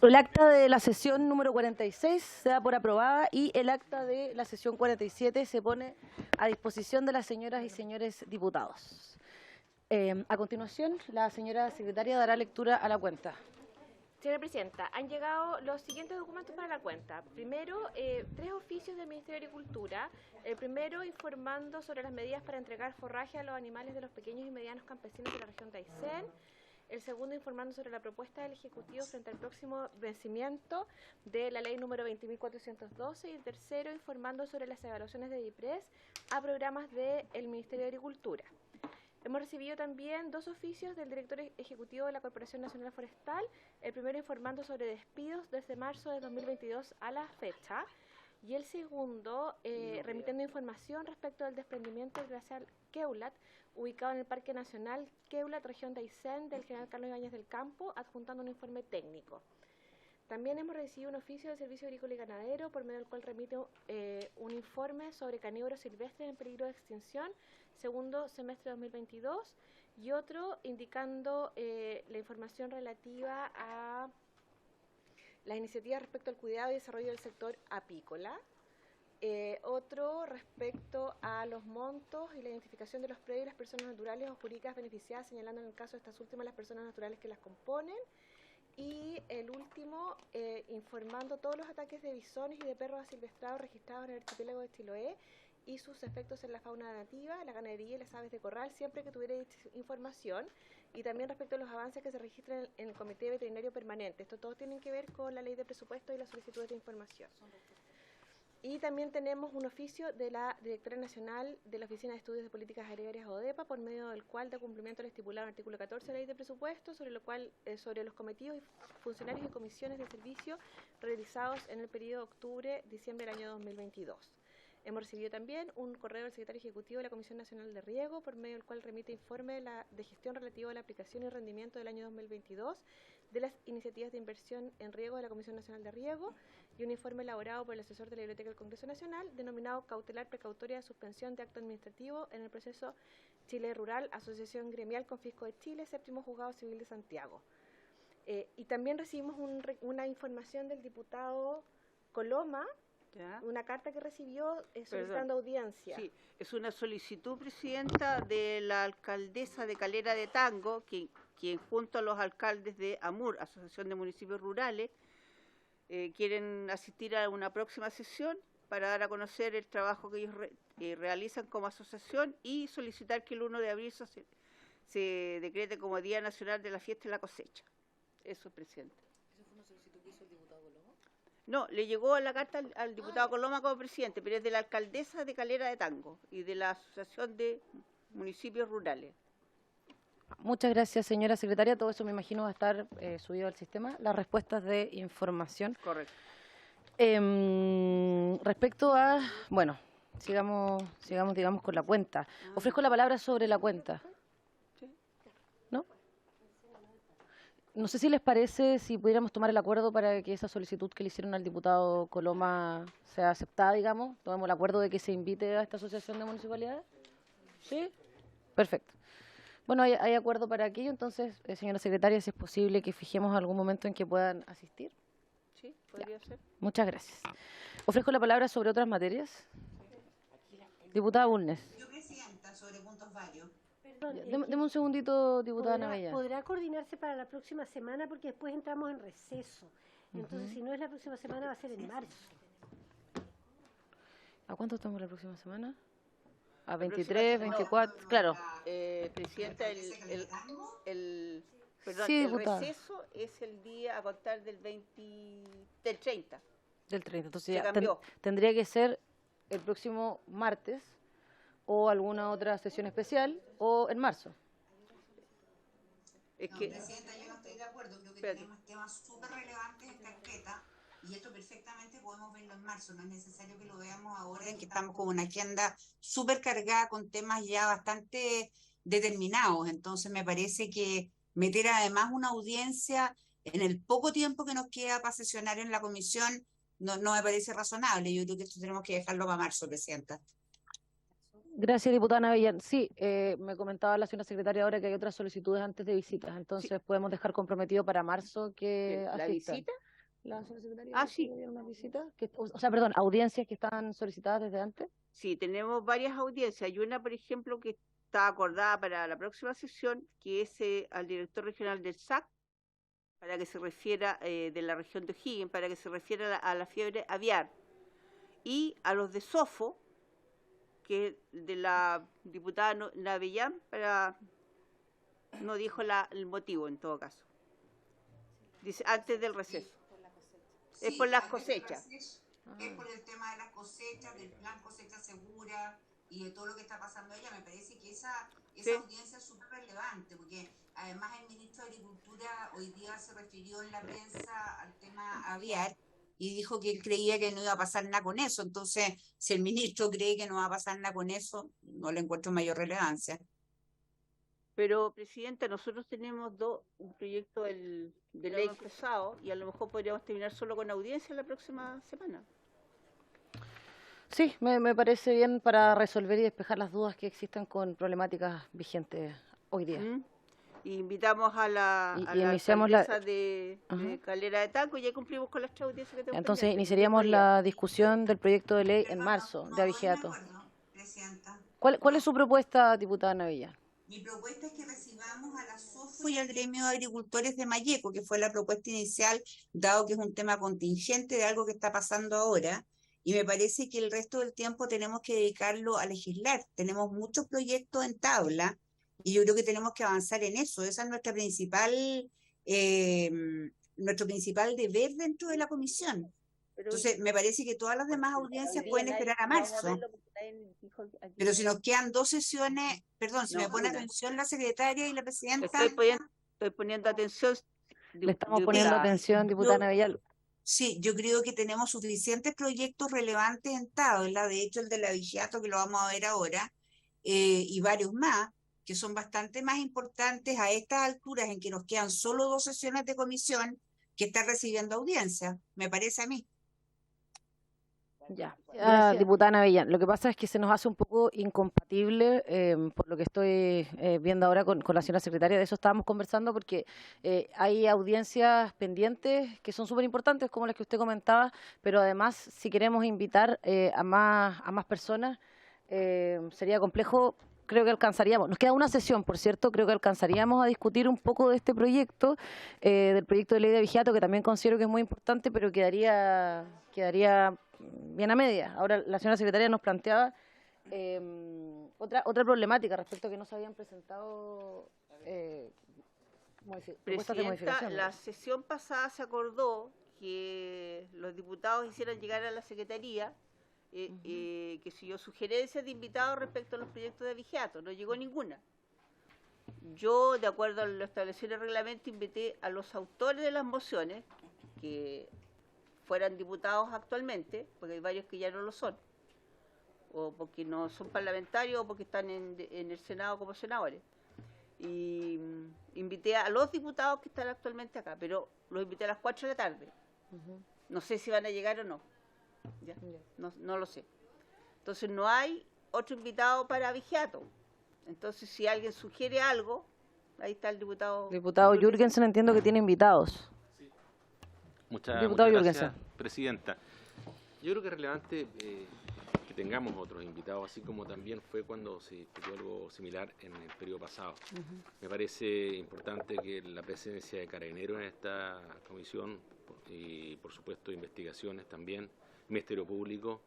El acta de la sesión número 46 se da por aprobada y el acta de la sesión 47 se pone a disposición de las señoras y señores diputados. A continuación, la señora secretaria dará lectura a la cuenta. Señora Presidenta, han llegado los siguientes documentos para la cuenta. Primero, 3 oficios del Ministerio de Agricultura. El primero, informando sobre las medidas para entregar forraje a los animales de los pequeños y medianos campesinos de la región de Aysén. El segundo, informando sobre la propuesta del Ejecutivo frente al próximo vencimiento de la ley número 20.412. Y el tercero, informando sobre las evaluaciones de DIPRES a programas del Ministerio de Agricultura. Hemos recibido también 2 oficios del director ejecutivo de la Corporación Nacional Forestal. El primero, informando sobre despidos desde marzo de 2022 a la fecha. Y el segundo, remitiendo información respecto del desprendimiento del glaciar Queulat, ubicado en el Parque Nacional Queulat, región de Aysén, del general Carlos Ibáñez del Campo, adjuntando un informe técnico. También hemos recibido un oficio del Servicio Agrícola y Ganadero, por medio del cual remite un informe sobre carnívoros silvestres en peligro de extinción, segundo semestre de 2022, y otro indicando la información relativa a las iniciativas respecto al cuidado y desarrollo del sector apícola. Otro respecto a los montos y la identificación de los predios y las personas naturales o jurídicas beneficiadas, señalando en el caso de estas últimas las personas naturales que las componen. Y el último, informando todos los ataques de bisones y de perros asilvestrados registrados en el archipiélago de Chiloé y sus efectos en la fauna nativa, la ganadería y las aves de corral, siempre que tuviera información. Y también respecto a los avances que se registran en el Comité Veterinario Permanente. Esto todo tiene que ver con la ley de presupuesto y las solicitudes de información. Y también tenemos un oficio de la Directora Nacional de la Oficina de Estudios de Políticas Agrarias ODEPA, por medio del cual da cumplimiento al estipulado en el artículo 14 de la Ley de Presupuesto, sobre lo cual, sobre los cometidos y funcionarios y comisiones de servicio realizados en el periodo octubre-diciembre del año 2022. Hemos recibido también un correo del secretario ejecutivo de la Comisión Nacional de Riego, por medio del cual remite informe de gestión relativo a la aplicación y rendimiento del año 2022 de las iniciativas de inversión en riego de la Comisión Nacional de Riego, y un informe elaborado por el asesor de la Biblioteca del Congreso Nacional, denominado Cautelar Precautoria de Suspensión de Acto Administrativo en el proceso Chile Rural, Asociación Gremial con Fisco de Chile, Séptimo Juzgado Civil de Santiago. Y también recibimos una información del diputado Coloma, ¿ya? Una carta que recibió solicitando audiencia. Sí, es una solicitud, Presidenta, de la alcaldesa de Calera de Tango, quien junto a los alcaldes de AMUR, Asociación de Municipios Rurales, quieren asistir a una próxima sesión para dar a conocer el trabajo que ellos realizan como asociación y solicitar que el 1 de abril se decrete como Día Nacional de la Fiesta y la Cosecha. Eso, Presidente. ¿Esa fue una solicitud que hizo el diputado Coloma? No, le llegó la carta al diputado Coloma como presidente, pero es de la alcaldesa de Calera de Tango y de la Asociación de Municipios Rurales. Muchas gracias, señora secretaria. Todo eso me imagino va a estar subido al sistema. Las respuestas de información. Correcto. Respecto a... Bueno, sigamos, digamos, con la cuenta. Ofrezco la palabra sobre la cuenta. ¿No? No sé si les parece, si pudiéramos tomar el acuerdo para que esa solicitud que le hicieron al diputado Coloma sea aceptada, digamos. Tomemos el acuerdo de que se invite a esta asociación de municipalidades. ¿Sí? Perfecto. Bueno, hay acuerdo para aquello, entonces, señora secretaria, si es posible que fijemos algún momento en que puedan asistir. Sí, podría ser. Muchas gracias. Ofrezco la palabra sobre otras materias. Diputada Bulnes. Yo, Presidenta, sobre puntos varios. Deme un segundito, diputada Navella. Podrá coordinarse para la próxima semana porque después entramos en receso. Entonces, si no es la próxima semana, va a ser en marzo. ¿A cuánto estamos la próxima semana? A 23, 24, claro. Presidenta, el receso es el día a contar del 30. Del 30, entonces ya tendría que ser el próximo martes o alguna otra sesión especial o en marzo. Es que, Presidenta, yo no estoy de acuerdo, creo que tenemos temas súper relevantes en carpeta. Y esto perfectamente podemos verlo en marzo, no es necesario que lo veamos ahora en que estamos con una agenda súper cargada con temas ya bastante determinados. Entonces me parece que meter además una audiencia en el poco tiempo que nos queda para sesionar en la comisión, no me parece razonable. Yo creo que esto tenemos que dejarlo para marzo, Presidenta. Gracias, diputada Navellán. Sí, me comentaba la señora secretaria ahora que hay otras solicitudes antes de visitas, entonces podemos dejar comprometido para marzo que ¿La asistan. visita? La señora secretaria Ah, sí. ¿tiene una visita? O sea, perdón, audiencias que están solicitadas desde antes. Sí, tenemos varias audiencias. Hay una, por ejemplo, que está acordada para la próxima sesión, que es al director regional del SAC, para que se refiera, de la región de O'Higgins, para que se refiera a la fiebre aviar, y a los de SOFO, que de la diputada Navellán, no dijo el motivo en todo caso. Dice, antes del receso. Es por las cosechas. Es por el tema de las cosechas, del plan cosecha segura y de todo lo que está pasando allá. Me parece que esa audiencia es súper relevante, porque además el ministro de Agricultura hoy día se refirió en la prensa al tema aviar y dijo que él creía que no iba a pasar nada con eso. Entonces, si el ministro cree que no va a pasar nada con eso, no le encuentro mayor relevancia. Pero, Presidenta, nosotros tenemos un proyecto de ley pesado y a lo mejor podríamos terminar solo con audiencia la próxima semana. Sí, me parece bien para resolver y despejar las dudas que existen con problemáticas vigentes hoy día. Y invitamos a la iniciamos alcaldesa de Calera de Tango y ya cumplimos con las 3 audiencias que tenemos. Entonces iniciaríamos la discusión del proyecto de ley en marzo de abigeato. ¿Cuál es su propuesta, diputada Navellán? Mi propuesta es que recibamos a la SOFO y al gremio de agricultores de Malleco, que fue la propuesta inicial, dado que es un tema contingente de algo que está pasando ahora, y me parece que el resto del tiempo tenemos que dedicarlo a legislar. Tenemos muchos proyectos en tabla, y yo creo que tenemos que avanzar en eso. Esa es nuestro principal deber dentro de la comisión. Entonces, me parece que todas las demás audiencias pueden esperar a marzo. Pero si nos quedan 2 sesiones, perdón, si me pone atención la secretaria y la presidenta. Estoy poniendo atención. Le estamos poniendo atención, diputada Navellán. Sí, yo creo que tenemos suficientes proyectos relevantes en tabla, de hecho el de la Vigiato, que lo vamos a ver ahora, y varios más, que son bastante más importantes a estas alturas en que nos quedan solo 2 sesiones de comisión que están recibiendo audiencia, me parece a mí. Ya, diputada Navellán, lo que pasa es que se nos hace un poco incompatible, por lo que estoy viendo ahora con la señora secretaria, de eso estábamos conversando, porque hay audiencias pendientes que son súper importantes, como las que usted comentaba, pero además, si queremos invitar a más personas, sería complejo. Creo que alcanzaríamos, nos queda una sesión, por cierto, creo que alcanzaríamos a discutir un poco de este proyecto, del proyecto de ley de abigeato, que también considero que es muy importante, pero quedaría bien a media. Ahora la señora secretaria nos planteaba otra problemática respecto a que no se habían presentado propuestas de modificación. La sesión pasada se acordó que los diputados hicieran llegar a la secretaría que si yo sugerencias de invitados respecto a los proyectos de abigeato, no llegó ninguna. Yo, de acuerdo a lo establecido en el reglamento, invité a los autores de las mociones que fueran diputados actualmente, porque hay varios que ya no lo son, o porque no son parlamentarios, o porque están en el Senado como senadores. Y invité a los diputados que están actualmente acá, pero los invité a las 4 de la tarde. No sé si van a llegar o no. ¿Ya? No lo sé. Entonces no hay otro invitado para abigeato. Entonces si alguien sugiere algo, ahí está el diputado. Diputado Jürgensen, entiendo que tiene invitados. Sí. Muchas Jürgensen. gracias, Presidenta. Yo creo que es relevante que tengamos otros invitados, así como también fue cuando se discutió algo similar en el periodo pasado. Me parece importante que la presencia de Carabineros en esta comisión y por supuesto investigaciones también, Ministerio Público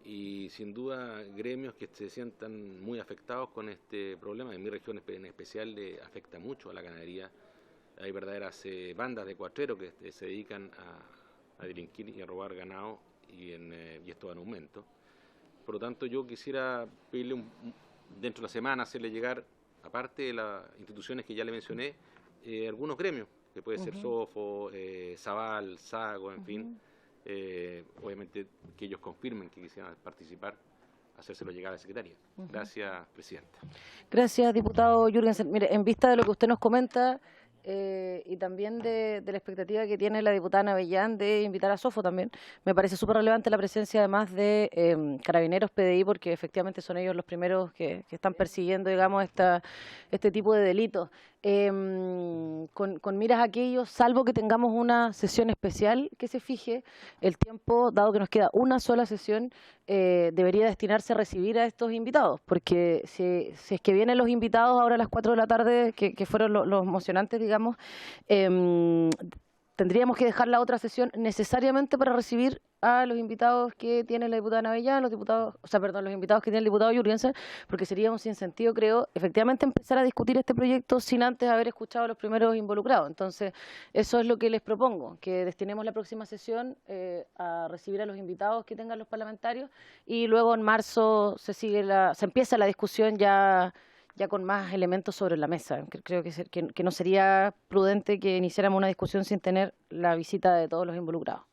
y sin duda gremios que se sientan muy afectados con este problema. En mi región en especial le afecta mucho a la ganadería. Hay verdaderas bandas de cuatreros que se dedican a delinquir y a robar ganado y esto va en aumento. Por lo tanto, yo quisiera pedirle dentro de la semana hacerle llegar, aparte de las instituciones que ya le mencioné, algunos gremios, que puede ser SOFO, Zabal, Sago, en fin. Obviamente que ellos confirmen que quisieran participar, hacérselo llegar a la secretaria. Gracias, Presidenta. Gracias, diputado Jürgensen. Mire, en vista de lo que usted nos comenta, y también de la expectativa que tiene la diputada Navellán de invitar a Sofo también. Me parece súper relevante la presencia además de Carabineros, PDI, porque efectivamente son ellos los primeros que están persiguiendo, digamos, este tipo de delitos. Con miras a aquello, salvo que tengamos una sesión especial que se fije, el tiempo, dado que nos queda una sola sesión, debería destinarse a recibir a estos invitados, porque si es que vienen los invitados ahora a las 4 de la tarde, que fueron los mocionantes, digamos, tendríamos que dejar la otra sesión necesariamente para recibir a los invitados que tiene la diputada Navellán, los invitados que tiene el diputado Jürgensen, porque sería un sinsentido, creo, efectivamente empezar a discutir este proyecto sin antes haber escuchado a los primeros involucrados. Entonces, eso es lo que les propongo, que destinemos la próxima sesión a recibir a los invitados que tengan los parlamentarios y luego en marzo se empieza la discusión ya con más elementos sobre la mesa. Creo que no sería prudente que iniciáramos una discusión sin tener la visita de todos los involucrados.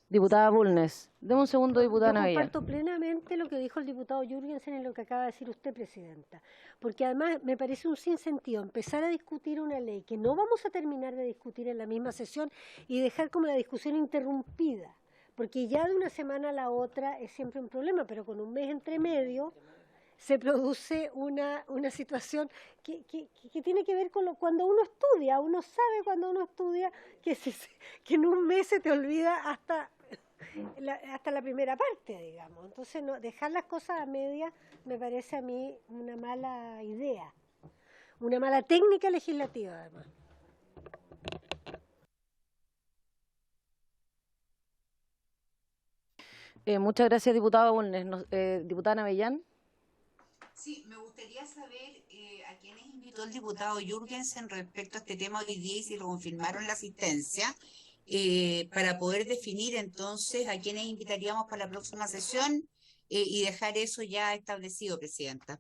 Diputada Bulnes, deme un segundo, diputada Navellán. Comparto plenamente lo que dijo el diputado Jürgensen y lo que acaba de decir usted, presidenta, porque además me parece un sinsentido empezar a discutir una ley que no vamos a terminar de discutir en la misma sesión y dejar como la discusión interrumpida, porque ya de una semana a la otra es siempre un problema, pero con un mes entre medio se produce una situación que tiene que ver con cuando uno estudia. Uno sabe cuando uno estudia que en un mes se te olvida hasta la primera parte, digamos. Entonces, no, dejar las cosas a medias me parece a mí una mala idea, una mala técnica legislativa, además. Muchas gracias, diputada Bulnes. Diputada Navellán. Sí, me gustaría saber a quiénes invitó el diputado Jürgensen respecto a este tema hoy día y si lo confirmaron la asistencia, para poder definir entonces a quiénes invitaríamos para la próxima sesión y dejar eso ya establecido, presidenta.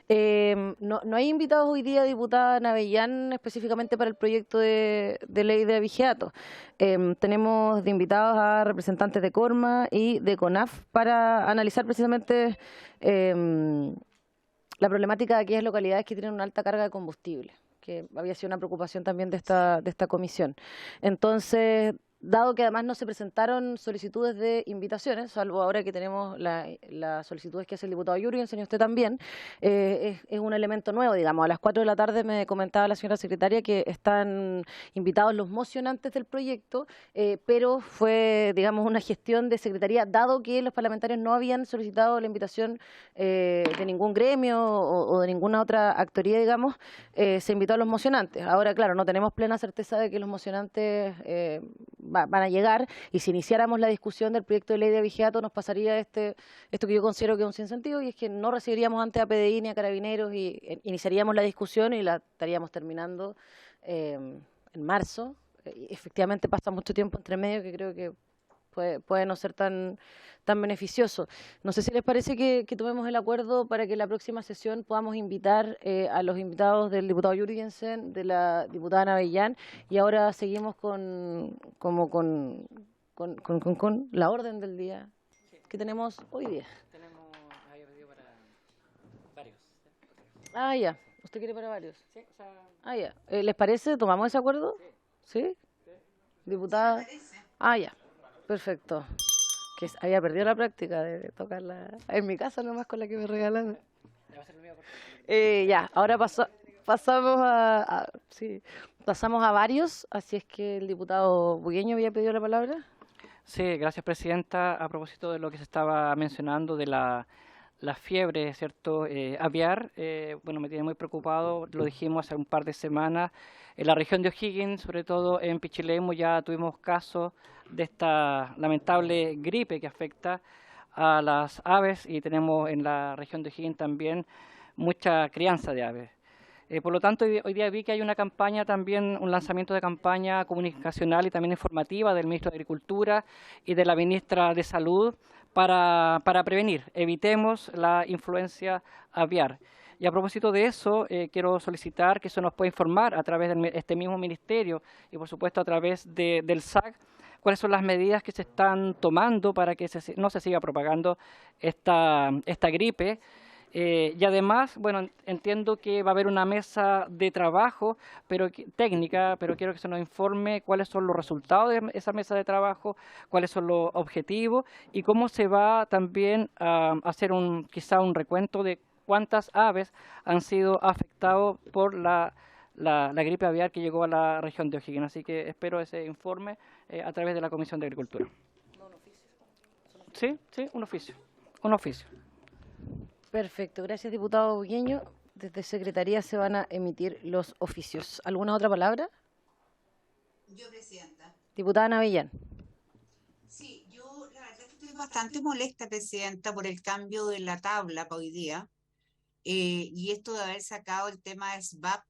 No hay invitados hoy día, diputada Navellán, específicamente para el proyecto de ley de abigeato. Tenemos de invitados a representantes de Corma y de CONAF para analizar precisamente la problemática de aquellas localidades que tienen una alta carga de combustible, que había sido una preocupación también de esta comisión. Entonces, dado que además no se presentaron solicitudes de invitaciones, salvo ahora que tenemos las solicitudes que hace el diputado Jürgensen y usted también, es un elemento nuevo, digamos. A las 4 de la tarde me comentaba la señora secretaria que están invitados los mocionantes del proyecto, pero fue, digamos, una gestión de secretaría, dado que los parlamentarios no habían solicitado la invitación de ningún gremio o de ninguna otra actoría, digamos, se invitó a los mocionantes. Ahora, claro, no tenemos plena certeza de que los mocionantes van a llegar, y si iniciáramos la discusión del proyecto de ley de abigeato nos pasaría esto que yo considero que es un sinsentido, y es que no recibiríamos antes a PDI ni a Carabineros y iniciaríamos la discusión y la estaríamos terminando en marzo. Efectivamente pasa mucho tiempo entre medio que creo que puede no ser tan beneficioso. No sé si les parece que tomemos el acuerdo para que la próxima sesión podamos invitar a los invitados del diputado Jürgensen, de la diputada Navellán, y ahora seguimos con la orden del día que tenemos hoy día. Tenemos ahí pedido para varios. Ah, ya. ¿Usted quiere para varios? Sí, o sea... Ah, ya. ¿Les parece? ¿Tomamos ese acuerdo? Sí. ¿Sí? Diputada. Ah, ya. Perfecto. Que había perdido la práctica de tocarla en mi casa nomás con la que me regalaron. Ya, ahora pasamos a varios, así es que el diputado Bugueño había pedido la palabra. Sí, gracias, presidenta. A propósito de lo que se estaba mencionando de la fiebre, ¿cierto? Aviar, bueno, me tiene muy preocupado, lo dijimos hace un par de semanas. En la región de O'Higgins, sobre todo en Pichilemu, ya tuvimos casos de esta lamentable gripe que afecta a las aves, y tenemos en la región de O'Higgins también mucha crianza de aves. Por lo tanto, hoy día vi que hay una campaña también, un lanzamiento de campaña comunicacional y también informativa del ministro de Agricultura y de la ministra de Salud para prevenir, evitemos la influencia aviar. Y a propósito de eso, quiero solicitar que eso nos pueda informar a través de este mismo ministerio y por supuesto a través del SAC, cuáles son las medidas que se están tomando para que no se siga propagando esta gripe, Y además, bueno, entiendo que va a haber una mesa de trabajo técnica, pero quiero que se nos informe cuáles son los resultados de esa mesa de trabajo, cuáles son los objetivos y cómo se va también a hacer quizá un recuento de cuántas aves han sido afectadas por la gripe aviar que llegó a la región de O'Higgins. Así que espero ese informe a través de la Comisión de Agricultura. Sí, un oficio. Un oficio. Perfecto, gracias diputado Bugueño. Desde Secretaría se van a emitir los oficios. ¿Alguna otra palabra? Yo, presidenta. Diputada Navellán. Sí, yo la verdad es que estoy bastante molesta, presidenta, por el cambio de la tabla para hoy día. Y esto de haber sacado el tema de SVAP,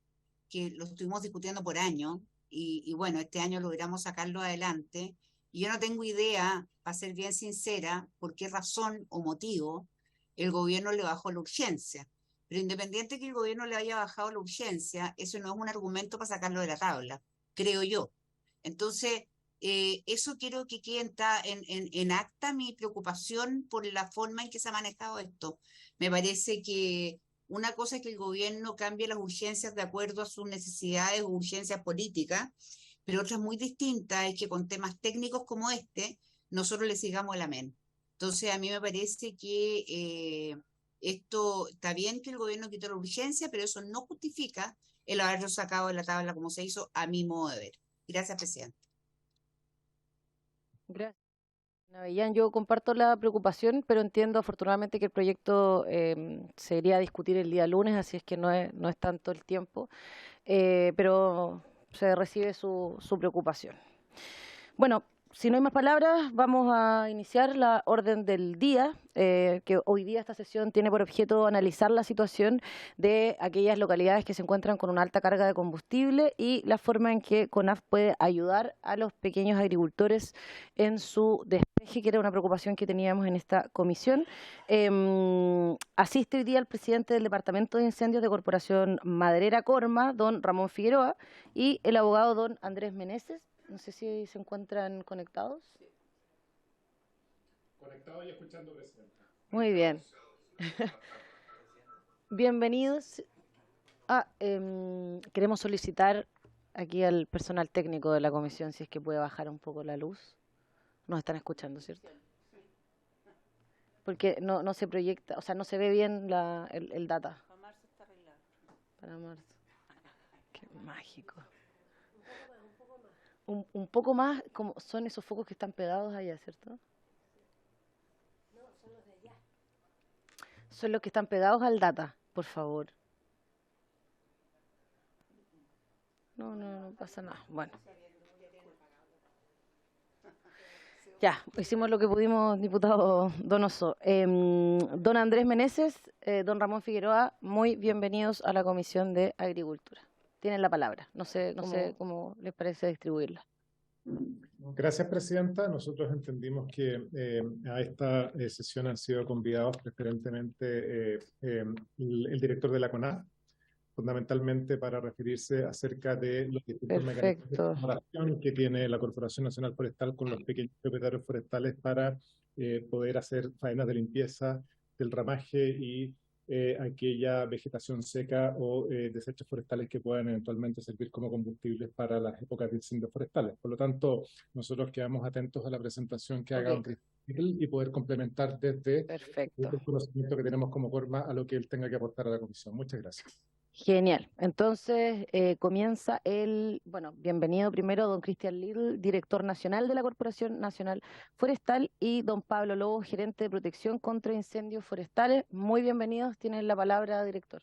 que lo estuvimos discutiendo por año, y bueno, este año logramos sacarlo adelante. Y yo no tengo idea, para ser bien sincera, por qué razón o motivo el gobierno le bajó la urgencia. Pero independiente que el gobierno le haya bajado la urgencia, eso no es un argumento para sacarlo de la tabla, creo yo. Entonces, eso quiero que quede en acta mi preocupación por la forma en que se ha manejado esto. Me parece que una cosa es que el gobierno cambie las urgencias de acuerdo a sus necesidades o urgencias políticas, pero otra muy distinta es que con temas técnicos como este, nosotros le sigamos el amén. Entonces, a mí me parece que esto está bien que el gobierno quitó la urgencia, pero eso no justifica el haberlo sacado de la tabla como se hizo, a mi modo de ver. Gracias, presidente. Gracias. Navellán, yo comparto la preocupación, pero entiendo afortunadamente que el proyecto se iría a discutir el día lunes, así es que no es tanto el tiempo, pero se recibe su preocupación. Bueno, si no hay más palabras, vamos a iniciar la orden del día, que hoy día esta sesión tiene por objeto analizar la situación de aquellas localidades que se encuentran con una alta carga de combustible y la forma en que CONAF puede ayudar a los pequeños agricultores en su despeje, que era una preocupación que teníamos en esta comisión. Asiste hoy día el presidente del Departamento de Incendios de Corporación Maderera Corma, don Ramón Figueroa, y el abogado don Andrés Meneses. No sé si se encuentran conectados. Sí. Conectado y escuchando, presidenta. Muy bien. Bienvenidos. Queremos solicitar aquí al personal técnico de la comisión si es que puede bajar un poco la luz. Nos están escuchando, ¿cierto? Porque no se proyecta, o sea, no se ve bien el data. Para marzo está arreglado. Para marzo. Qué mágico. Un poco más, como son esos focos que están pegados allá, ¿cierto? No, son los de allá. Son los que están pegados al data, por favor. No pasa nada. Bueno. Ya, hicimos lo que pudimos, diputado Donoso. Don Andrés Meneses, don Ramón Figueroa, muy bienvenidos a la Comisión de Agricultura. Tienen la palabra. No sé cómo les parece distribuirla. Gracias, presidenta. Nosotros entendimos que a esta sesión han sido convidados preferentemente el director de la CONAF, fundamentalmente para referirse acerca de los distintos mecanismos de colaboración que tiene la Corporación Nacional Forestal con los pequeños propietarios forestales para poder hacer faenas de limpieza del ramaje y aquella vegetación seca o desechos forestales que puedan eventualmente servir como combustibles para las épocas de incendios forestales. Por lo tanto, nosotros quedamos atentos a la presentación que haga don Cristian y poder complementar desde el conocimiento que tenemos como Corma a lo que él tenga que aportar a la comisión. Muchas gracias. Genial. Entonces comienza bienvenido primero don Cristian Little, director nacional de la Corporación Nacional Forestal, y don Pablo Lobo, gerente de protección contra incendios forestales. Muy bienvenidos. Tienen la palabra, director.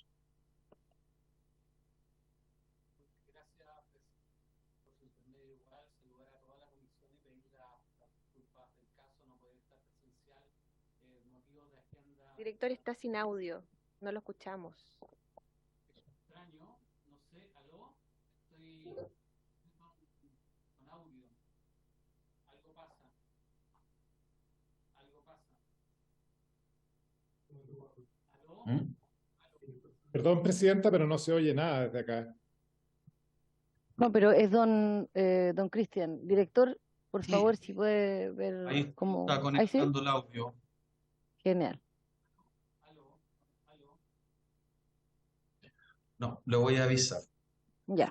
Gracias por su intermedio igual, saludar a toda la comisión y pedir las disculpas del caso, no poder estar presencial, motivos de agenda. Director, está sin audio, no lo escuchamos. No sé, aló, estoy con audio. Algo pasa. ¿Aló? Perdón, presidenta, pero no se oye nada desde acá. No, pero es don Cristian. Director, por favor, si puede ver ahí cómo... está conectando el audio. Genial. No, le voy a avisar. Ya.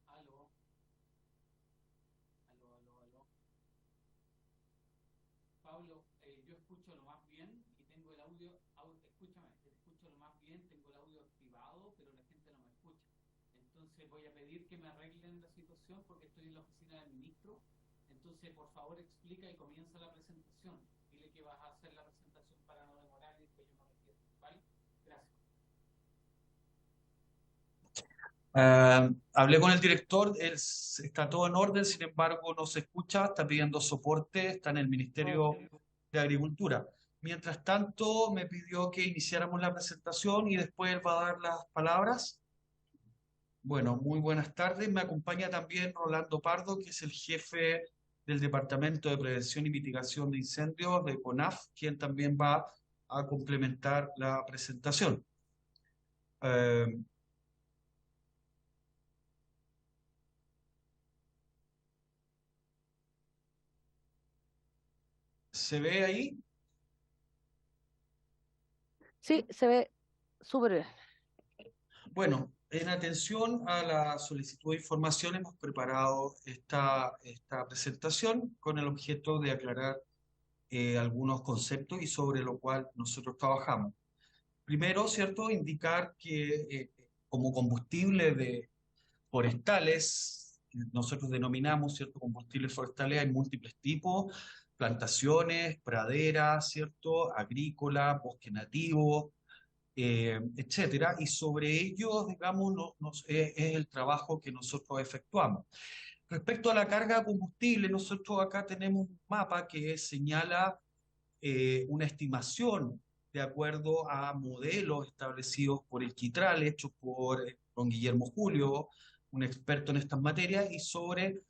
Aló, aló. Pablo, yo escucho lo más bien y tengo el escúchame, escucho lo más bien, tengo el audio activado, pero la gente no me escucha. Entonces voy a pedir que me arreglen la situación porque estoy en la oficina del ministro. Entonces, por favor, explica y comienza la presentación. Dile que vas a hacer la presentación para no demorar y que yo no me quede. ¿Vale? Gracias. Hablé con el director, está todo en orden, sin embargo no se escucha, está pidiendo soporte, está en el Ministerio de Agricultura. Mientras tanto, me pidió que iniciáramos la presentación y después él va a dar las palabras. Bueno, muy buenas tardes. Me acompaña también Rolando Pardo, que es el jefe del Departamento de Prevención y Mitigación de Incendios de CONAF, quien también va a complementar la presentación. ¿Se ve ahí? Sí, se ve súper bien. Bueno, en atención a la solicitud de información hemos preparado esta presentación con el objeto de aclarar algunos conceptos y sobre lo cual nosotros trabajamos. Primero, ¿cierto? Indicar que como combustible forestales, nosotros denominamos, ¿cierto? Combustibles forestales, hay múltiples tipos, plantaciones, praderas, ¿cierto? Agrícola, bosque nativo, etcétera, y sobre ello, digamos, es el trabajo que nosotros efectuamos. Respecto a la carga de combustible, nosotros acá tenemos un mapa que señala una estimación de acuerdo a modelos establecidos por el Quitral, hecho por don Guillermo Julio, un experto en estas materias, y sobre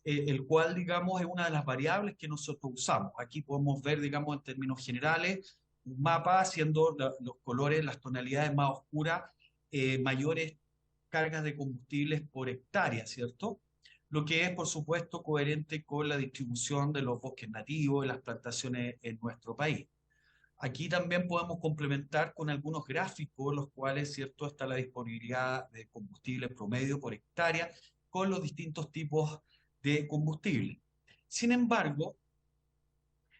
el cual, digamos, es una de las variables que nosotros usamos. Aquí podemos ver, digamos, en términos generales, un mapa haciendo los colores, las tonalidades más oscuras, mayores cargas de combustibles por hectárea, ¿cierto? Lo que es, por supuesto, coherente con la distribución de los bosques nativos y las plantaciones en nuestro país. Aquí también podemos complementar con algunos gráficos, los cuales, ¿cierto?, está la disponibilidad de combustible promedio por hectárea con los distintos tipos de combustible. Sin embargo,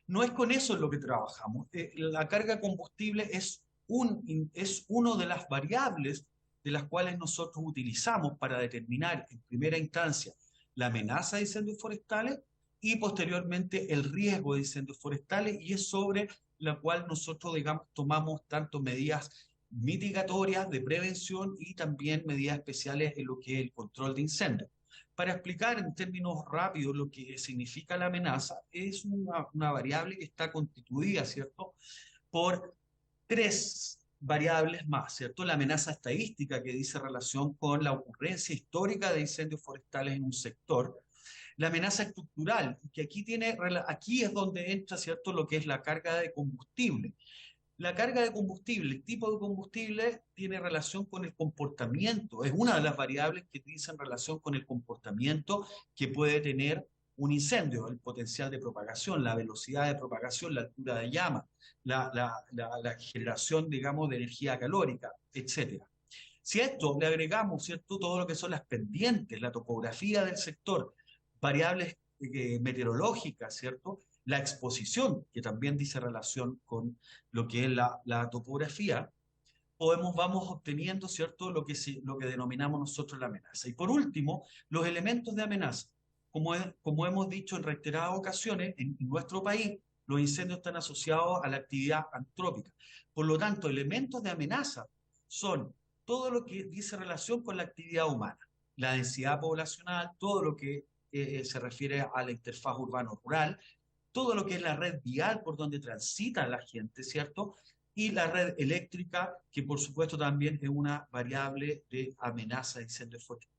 no es con eso en lo que trabajamos. La carga de combustible es una de las variables de las cuales nosotros utilizamos para determinar en primera instancia la amenaza de incendios forestales y posteriormente el riesgo de incendios forestales, y es sobre la cual nosotros, digamos, tomamos tanto medidas mitigatorias de prevención y también medidas especiales en lo que es el control de incendios. Para explicar en términos rápidos lo que significa la amenaza, es una variable que está constituida, ¿cierto?, por tres variables más, ¿cierto? La amenaza estadística, que dice relación con la ocurrencia histórica de incendios forestales en un sector. La amenaza estructural, que aquí es donde entra, ¿cierto?, lo que es la carga de combustible. La carga de combustible, el tipo de combustible, tiene relación con el comportamiento. Es una de las variables que dicen relación con el comportamiento que puede tener un incendio, el potencial de propagación, la velocidad de propagación, la altura de llama, la generación, digamos, de energía calórica, etc. Si a esto le agregamos, ¿cierto?, todo lo que son las pendientes, la topografía del sector, variables meteorológicas, ¿cierto?, la exposición, que también dice relación con lo que es la topografía, vamos obteniendo, ¿cierto?, lo que denominamos nosotros la amenaza. Y por último, los elementos de amenaza. Como hemos dicho en reiteradas ocasiones, en nuestro país los incendios están asociados a la actividad antrópica. Por lo tanto, elementos de amenaza son todo lo que dice relación con la actividad humana, la densidad poblacional, todo lo que se refiere a la interfaz urbano-rural, todo lo que es la red vial por donde transita la gente, ¿cierto? Y la red eléctrica, que por supuesto también es una variable de amenaza de incendios forestales.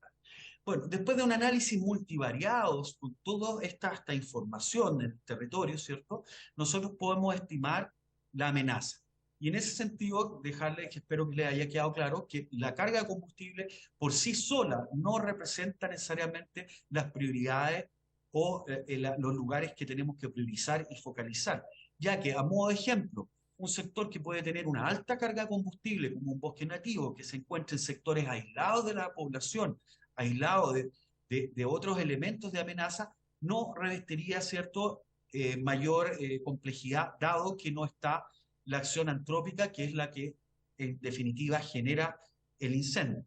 Bueno, después de un análisis multivariados con toda esta información del territorio, ¿cierto?, nosotros podemos estimar la amenaza. Y en ese sentido, dejarles, que espero que les haya quedado claro, que la carga de combustible por sí sola no representa necesariamente las prioridades o los lugares que tenemos que priorizar y focalizar, ya que a modo de ejemplo, un sector que puede tener una alta carga de combustible, como un bosque nativo, que se encuentra en sectores aislados de la población, aislados de otros elementos de amenaza, no revestiría, ¿cierto?, mayor complejidad, dado que no está la acción antrópica, que es la que en definitiva genera el incendio.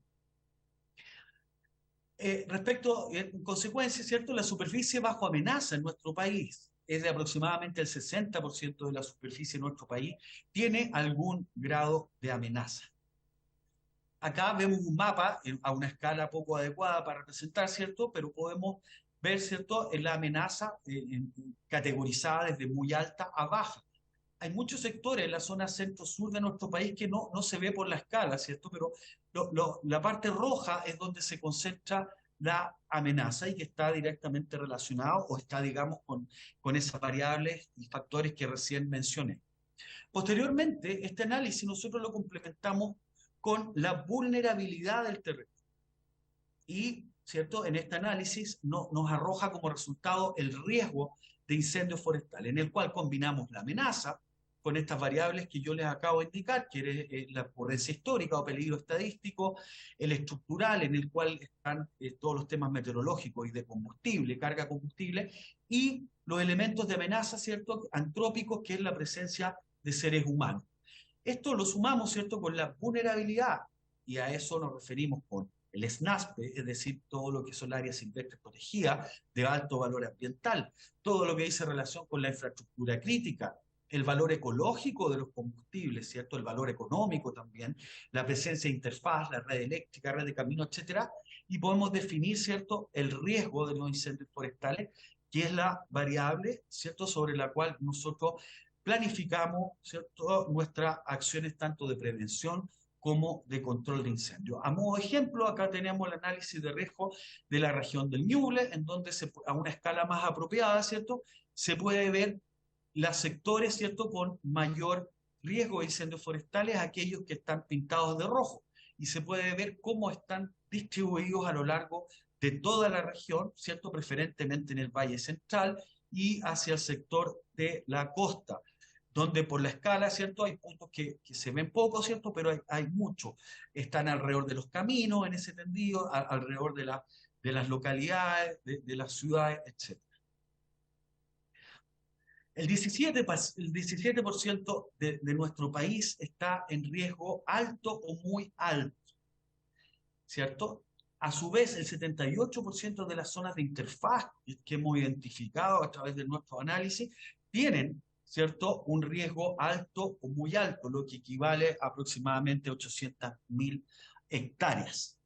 En consecuencia, ¿cierto?, la superficie bajo amenaza en nuestro país es de aproximadamente el 60% de la superficie de nuestro país, tiene algún grado de amenaza. Acá vemos un mapa a una escala poco adecuada para representar, ¿cierto?, pero podemos ver, ¿cierto?, en la amenaza categorizada desde muy alta a baja. Hay muchos sectores en la zona centro-sur de nuestro país que no se ve por la escala, ¿cierto? Pero la parte roja es donde se concentra la amenaza y que está directamente relacionado o está, digamos, con esas variables y factores que recién mencioné. Posteriormente, este análisis nosotros lo complementamos con la vulnerabilidad del terreno. Y, ¿cierto?, en este análisis nos arroja como resultado el riesgo de incendio forestal, en el cual combinamos la amenaza con estas variables que yo les acabo de indicar, que es la ocurrencia histórica o peligro estadístico, el estructural, en el cual están todos los temas meteorológicos y de combustible, carga combustible, y los elementos de amenaza, ¿cierto?, antrópicos, que es la presencia de seres humanos. Esto lo sumamos, ¿cierto?, con la vulnerabilidad, y a eso nos referimos con el SNASPE, es decir, todo lo que son áreas silvestres protegidas de alto valor ambiental, todo lo que dice relación con la infraestructura crítica, el valor ecológico de los combustibles, ¿cierto?, el valor económico también, la presencia de interfaz, la red eléctrica, red de caminos, etcétera, y podemos definir, ¿cierto?, el riesgo de los incendios forestales, que es la variable, ¿cierto?, sobre la cual nosotros planificamos, ¿cierto?, nuestras acciones tanto de prevención como de control de incendios. A modo de ejemplo, acá tenemos el análisis de riesgo de la región del Ñuble, en donde a una escala más apropiada, ¿cierto?, se puede ver los sectores, ¿cierto?, con mayor riesgo de incendios forestales, aquellos que están pintados de rojo, y se puede ver cómo están distribuidos a lo largo de toda la región, ¿cierto?, preferentemente en el Valle Central y hacia el sector de la costa, donde por la escala, ¿cierto?, hay puntos que se ven poco, ¿cierto?, pero hay muchos. Están alrededor de los caminos, en ese tendido, alrededor de las localidades, de las ciudades, etc. El 17% de nuestro país está en riesgo alto o muy alto, ¿cierto? A su vez, el 78% de las zonas de interfaz que hemos identificado a través de nuestro análisis tienen, ¿cierto?, un riesgo alto o muy alto, lo que equivale a aproximadamente 800.000 hectáreas.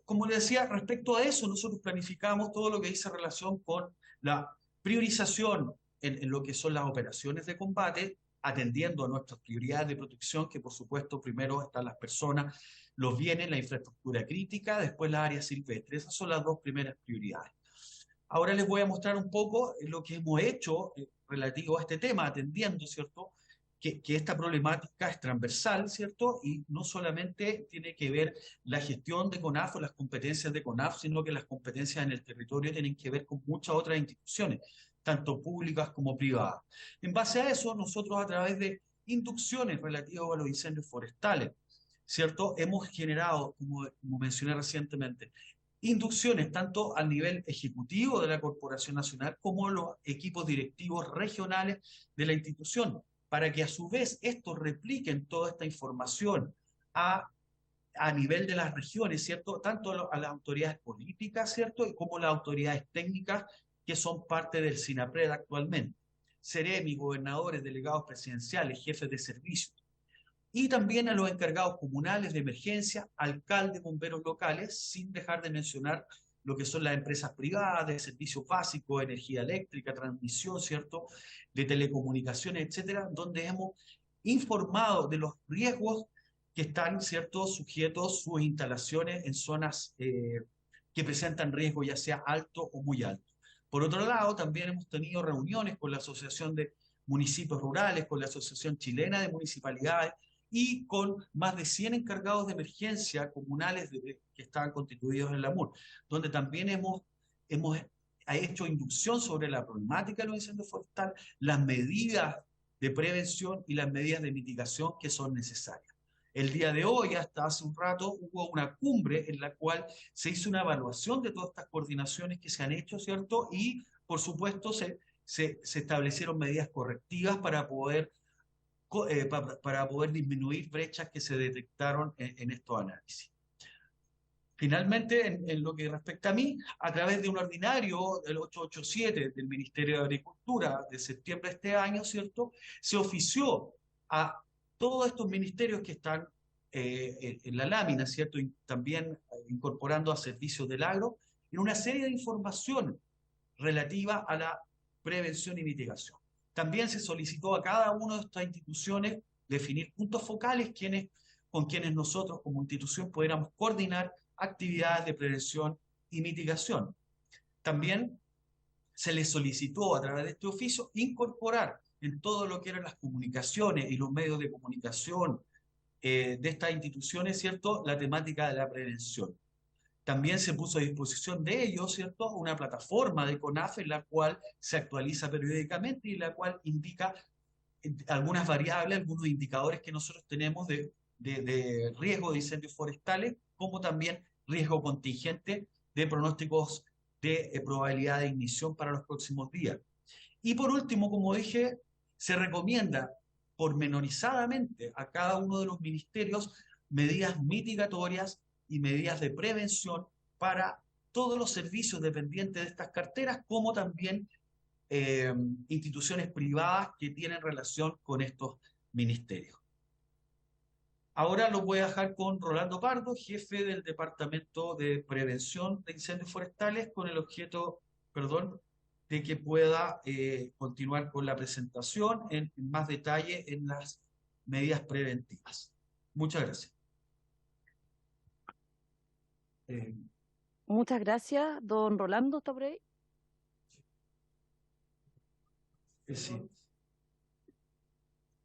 Como les decía, respecto a eso, nosotros planificamos todo lo que dice relación con la priorización en lo que son las operaciones de combate, atendiendo a nuestras prioridades de protección, que por supuesto primero están las personas, los bienes, la infraestructura crítica, después las áreas silvestres. Esas son las dos primeras prioridades. Ahora les voy a mostrar un poco lo que hemos hecho relativo a este tema, atendiendo, ¿cierto?, que esta problemática es transversal, ¿cierto? Y no solamente tiene que ver la gestión de CONAF o las competencias de CONAF, sino que las competencias en el territorio tienen que ver con muchas otras instituciones, tanto públicas como privadas. En base a eso, nosotros a través de inducciones relativas a los incendios forestales, ¿cierto?, hemos generado, como mencioné recientemente, inducciones tanto al nivel ejecutivo de la Corporación Nacional como los equipos directivos regionales de la institución, para que a su vez estos repliquen toda esta información a nivel de las regiones, ¿cierto?, tanto a las autoridades políticas, ¿cierto?, como las autoridades técnicas que son parte del SINAPRED actualmente, CEREMI, gobernadores, delegados presidenciales, jefes de servicios, y también a los encargados comunales de emergencia, alcaldes, bomberos locales, sin dejar de mencionar lo que son las empresas privadas de servicios básicos, energía eléctrica, transmisión, ¿cierto?, de telecomunicaciones, etcétera, donde hemos informado de los riesgos que están, ¿cierto?, sujetos sus instalaciones en zonas que presentan riesgo ya sea alto o muy alto. Por otro lado, también hemos tenido reuniones con la Asociación de municipios rurales, con la Asociación Chilena de Municipalidades y con más de 100 encargados de emergencia comunales que estaban constituidos en la MUR, donde también hemos hecho inducción sobre la problemática de los incendios forestales, las medidas de prevención y las medidas de mitigación que son necesarias. El día de hoy, hasta hace un rato, hubo una cumbre en la cual se hizo una evaluación de todas estas coordinaciones que se han hecho, ¿cierto? Y, por supuesto, se establecieron medidas correctivas para poder disminuir brechas que se detectaron en estos análisis. Finalmente, en lo que respecta a mí, a través de un ordinario del 887 del Ministerio de Agricultura de septiembre de este año, ¿cierto?, se ofició a todos estos ministerios que están en la lámina, ¿cierto?, y también incorporando a servicios del agro, en una serie de información relativa a la prevención y mitigación. También se solicitó a cada una de estas instituciones definir puntos focales con quienes nosotros como institución pudiéramos coordinar actividades de prevención y mitigación. También se les solicitó a través de este oficio incorporar en todo lo que eran las comunicaciones y los medios de comunicación de estas instituciones, ¿cierto?, la temática de la prevención. También se puso a disposición de ellos, ¿cierto?, una plataforma de CONAF en la cual se actualiza periódicamente y la cual indica algunas variables, algunos indicadores que nosotros tenemos de riesgo de incendios forestales, como también riesgo contingente de pronósticos de probabilidad de ignición para los próximos días. Y por último, como dije, se recomienda pormenorizadamente a cada uno de los ministerios medidas mitigatorias y medidas de prevención para todos los servicios dependientes de estas carteras, como también instituciones privadas que tienen relación con estos ministerios. Ahora lo voy a dejar con Rolando Pardo, jefe del Departamento de Prevención de Incendios Forestales, con el objeto, de que pueda continuar con la presentación en más detalle en las medidas preventivas. Muchas gracias. Muchas gracias, don Rolando, ¿está por ahí? Sí.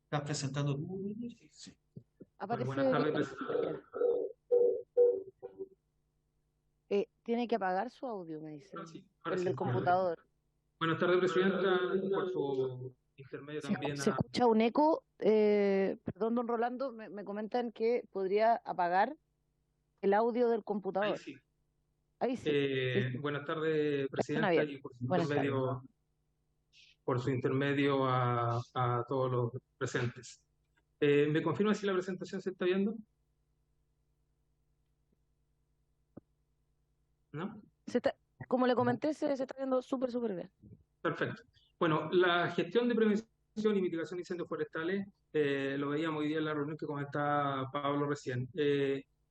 ¿Estás presentando tú? Sí. Aparece Buenas tardes, tiene que apagar su audio, me dice, sí, el sí, del computador. Buenas tardes, Presidenta, por su intermedio también. Se escucha un eco, perdón, don Rolando, me comentan que podría apagar el audio del computador. Ahí sí. Ahí sí. Sí. Buenas tardes, Presidenta, y por su intermedio a todos los presentes. ¿Me confirma si la presentación se está viendo? ¿No? Como le comenté, se está viendo súper bien. Perfecto. Bueno, la gestión de prevención y mitigación de incendios forestales, lo veíamos hoy día en la reunión que comentaba Pablo recién.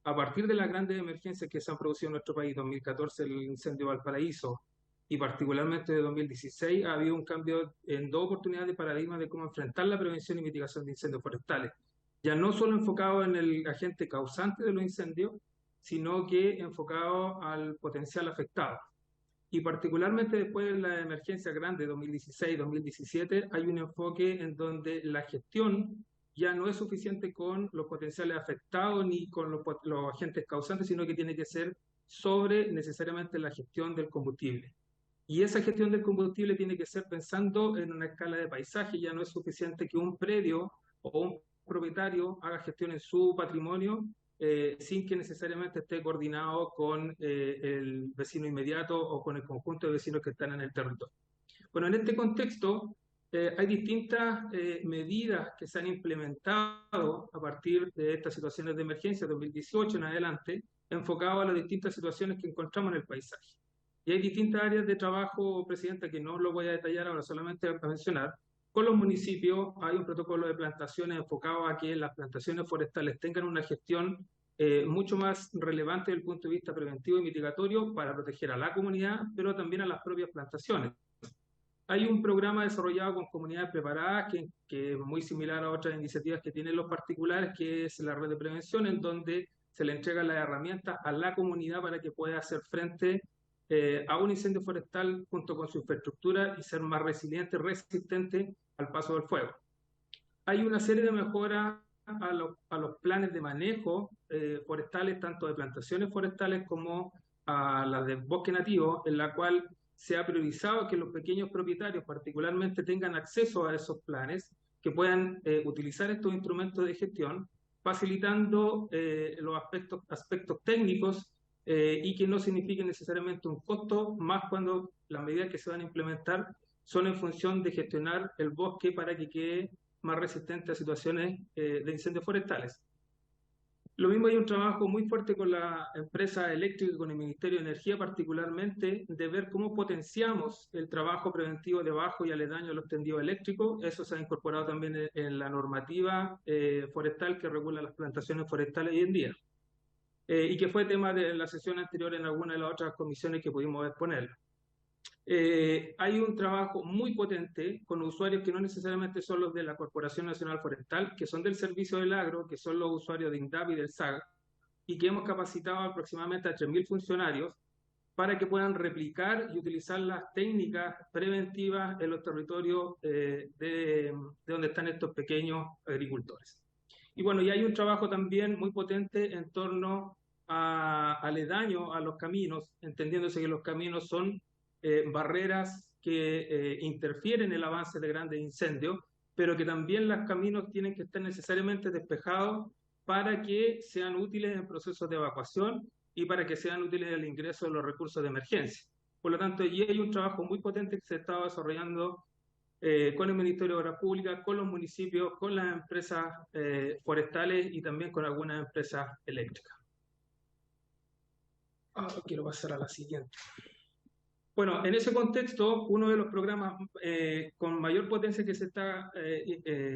A partir de las grandes emergencias que se han producido en nuestro país, 2014 el incendio de Valparaíso, y particularmente de 2016, ha habido un cambio en dos oportunidades de paradigma de cómo enfrentar la prevención y mitigación de incendios forestales. Ya no solo enfocado en el agente causante de los incendios, sino que enfocado al potencial afectado. Y particularmente después de la emergencia grande de 2016-2017, hay un enfoque en donde la gestión ya no es suficiente con los potenciales afectados ni con los agentes causantes, sino que tiene que ser sobre necesariamente la gestión del combustible. Y esa gestión del combustible tiene que ser pensando en una escala de paisaje. Ya no es suficiente que un predio o un propietario haga gestión en su patrimonio sin que necesariamente esté coordinado con el vecino inmediato o con el conjunto de vecinos que están en el territorio. Bueno, en este contexto hay distintas medidas que se han implementado a partir de estas situaciones de emergencia 2018 en adelante, enfocado a las distintas situaciones que encontramos en el paisaje. Y hay distintas áreas de trabajo, Presidenta, que no lo voy a detallar ahora, solamente a mencionar. Con los municipios hay un protocolo de plantaciones enfocado a que las plantaciones forestales tengan una gestión mucho más relevante desde el punto de vista preventivo y mitigatorio para proteger a la comunidad, pero también a las propias plantaciones. Hay un programa desarrollado con comunidades preparadas que es muy similar a otras iniciativas que tienen los particulares, que es la red de prevención, en donde se le entregan las herramientas a la comunidad para que pueda hacer frente a un incendio forestal junto con su infraestructura y ser más resiliente, resistente al paso del fuego. Hay una serie de mejoras a los planes de manejo forestales, tanto de plantaciones forestales como a las de bosque nativo, en la cual se ha priorizado que los pequeños propietarios particularmente tengan acceso a esos planes, que puedan utilizar estos instrumentos de gestión, facilitando los aspectos técnicos y que no signifiquen necesariamente un costo, más cuando las medidas que se van a implementar son en función de gestionar el bosque para que quede más resistente a situaciones de incendios forestales. Lo mismo, hay un trabajo muy fuerte con la empresa eléctrica y con el Ministerio de Energía particularmente, de ver cómo potenciamos el trabajo preventivo de bajo y aledaño a los tendidos eléctricos. Eso se ha incorporado también en la normativa forestal que regula las plantaciones forestales hoy en día. Y que fue tema de la sesión anterior en alguna de las otras comisiones que pudimos exponer. Hay un trabajo muy potente con usuarios que no necesariamente son los de la Corporación Nacional Forestal, que son del Servicio del Agro, que son los usuarios de INDAP y del SAG, y que hemos capacitado aproximadamente a 3.000 funcionarios para que puedan replicar y utilizar las técnicas preventivas en los territorios de donde están estos pequeños agricultores. Y bueno, y hay un trabajo también muy potente en torno aledaño a los caminos, entendiéndose que los caminos son barreras que interfieren en el avance de grandes incendios, pero que también los caminos tienen que estar necesariamente despejados para que sean útiles en procesos de evacuación y para que sean útiles en el ingreso de los recursos de emergencia. Por lo tanto, allí hay un trabajo muy potente que se está desarrollando con el Ministerio de Obras Públicas, con los municipios, con las empresas forestales y también con algunas empresas eléctricas. Quiero pasar a la siguiente. Bueno, en ese contexto, uno de los programas con mayor potencia que se está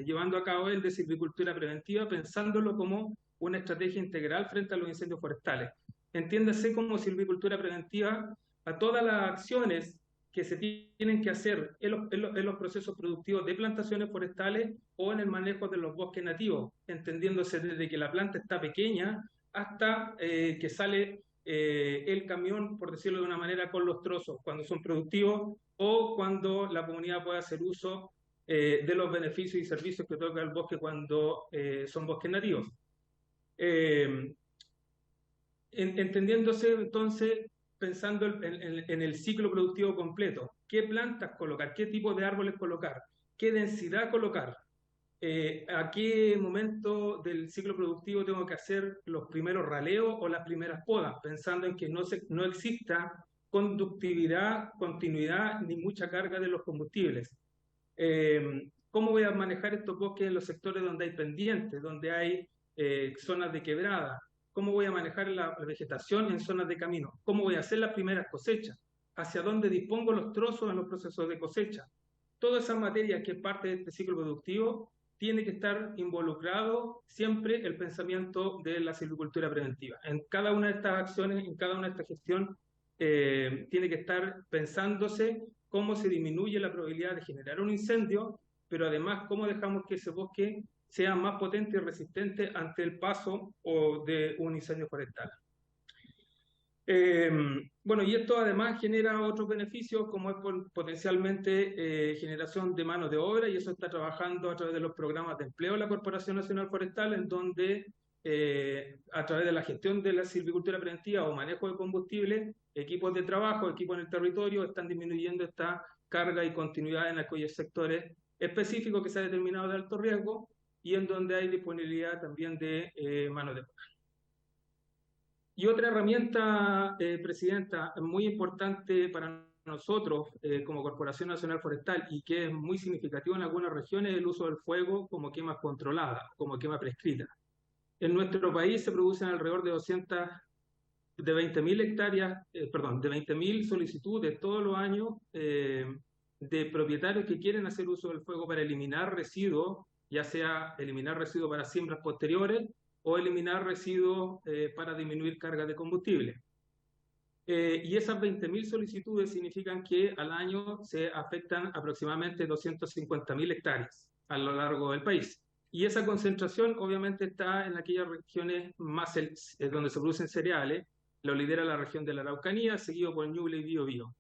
llevando a cabo es el de silvicultura preventiva, pensándolo como una estrategia integral frente a los incendios forestales. Entiéndase como silvicultura preventiva a todas las acciones que se tienen que hacer en los procesos productivos de plantaciones forestales o en el manejo de los bosques nativos, entendiéndose desde que la planta está pequeña hasta que sale el camión, por decirlo de una manera, con los trozos, cuando son productivos o cuando la comunidad puede hacer uso de los beneficios y servicios que otorga el bosque cuando son bosques nativos. Entendiéndose entonces, pensando en el ciclo productivo completo, qué plantas colocar, qué tipo de árboles colocar, qué densidad colocar, a qué momento del ciclo productivo tengo que hacer los primeros raleos o las primeras podas, pensando en que no exista conductividad, continuidad ni mucha carga de los combustibles. ¿Cómo voy a manejar estos bosques en los sectores donde hay pendientes, donde hay zonas de quebrada? ¿Cómo voy a manejar la vegetación en zonas de camino? ¿Cómo voy a hacer las primeras cosechas? ¿Hacia dónde dispongo los trozos en los procesos de cosecha? Todas esas materias que es parte de este ciclo productivo tiene que estar involucrado siempre el pensamiento de la silvicultura preventiva. En cada una de estas acciones, en cada una de estas gestiones, tiene que estar pensándose cómo se disminuye la probabilidad de generar un incendio, pero además cómo dejamos que ese bosque sea más potente y resistente ante el paso de un incendio forestal. Bueno, y esto además genera otros beneficios, como es potencialmente generación de mano de obra, y eso está trabajando a través de los programas de empleo de la Corporación Nacional Forestal, en donde a través de la gestión de la silvicultura preventiva o manejo de combustible, equipos de trabajo, equipos en el territorio, están disminuyendo esta carga y continuidad en aquellos sectores específicos que se ha determinado de alto riesgo y en donde hay disponibilidad también de mano de obra. Y otra herramienta, Presidenta, muy importante para nosotros como Corporación Nacional Forestal y que es muy significativo en algunas regiones, es el uso del fuego como quema controlada, como quema prescrita. En nuestro país se producen alrededor de 20.000 hectáreas, de 20.000 solicitudes todos los años de propietarios que quieren hacer uso del fuego para eliminar residuos, ya sea eliminar residuos para siembras posteriores o eliminar residuos para disminuir carga de combustible. Y esas 20.000 solicitudes significan que al año se afectan aproximadamente 250.000 hectáreas a lo largo del país. Y esa concentración obviamente está en aquellas regiones más donde se producen cereales, lo lidera la región de la Araucanía, seguido por Ñuble y Biobío.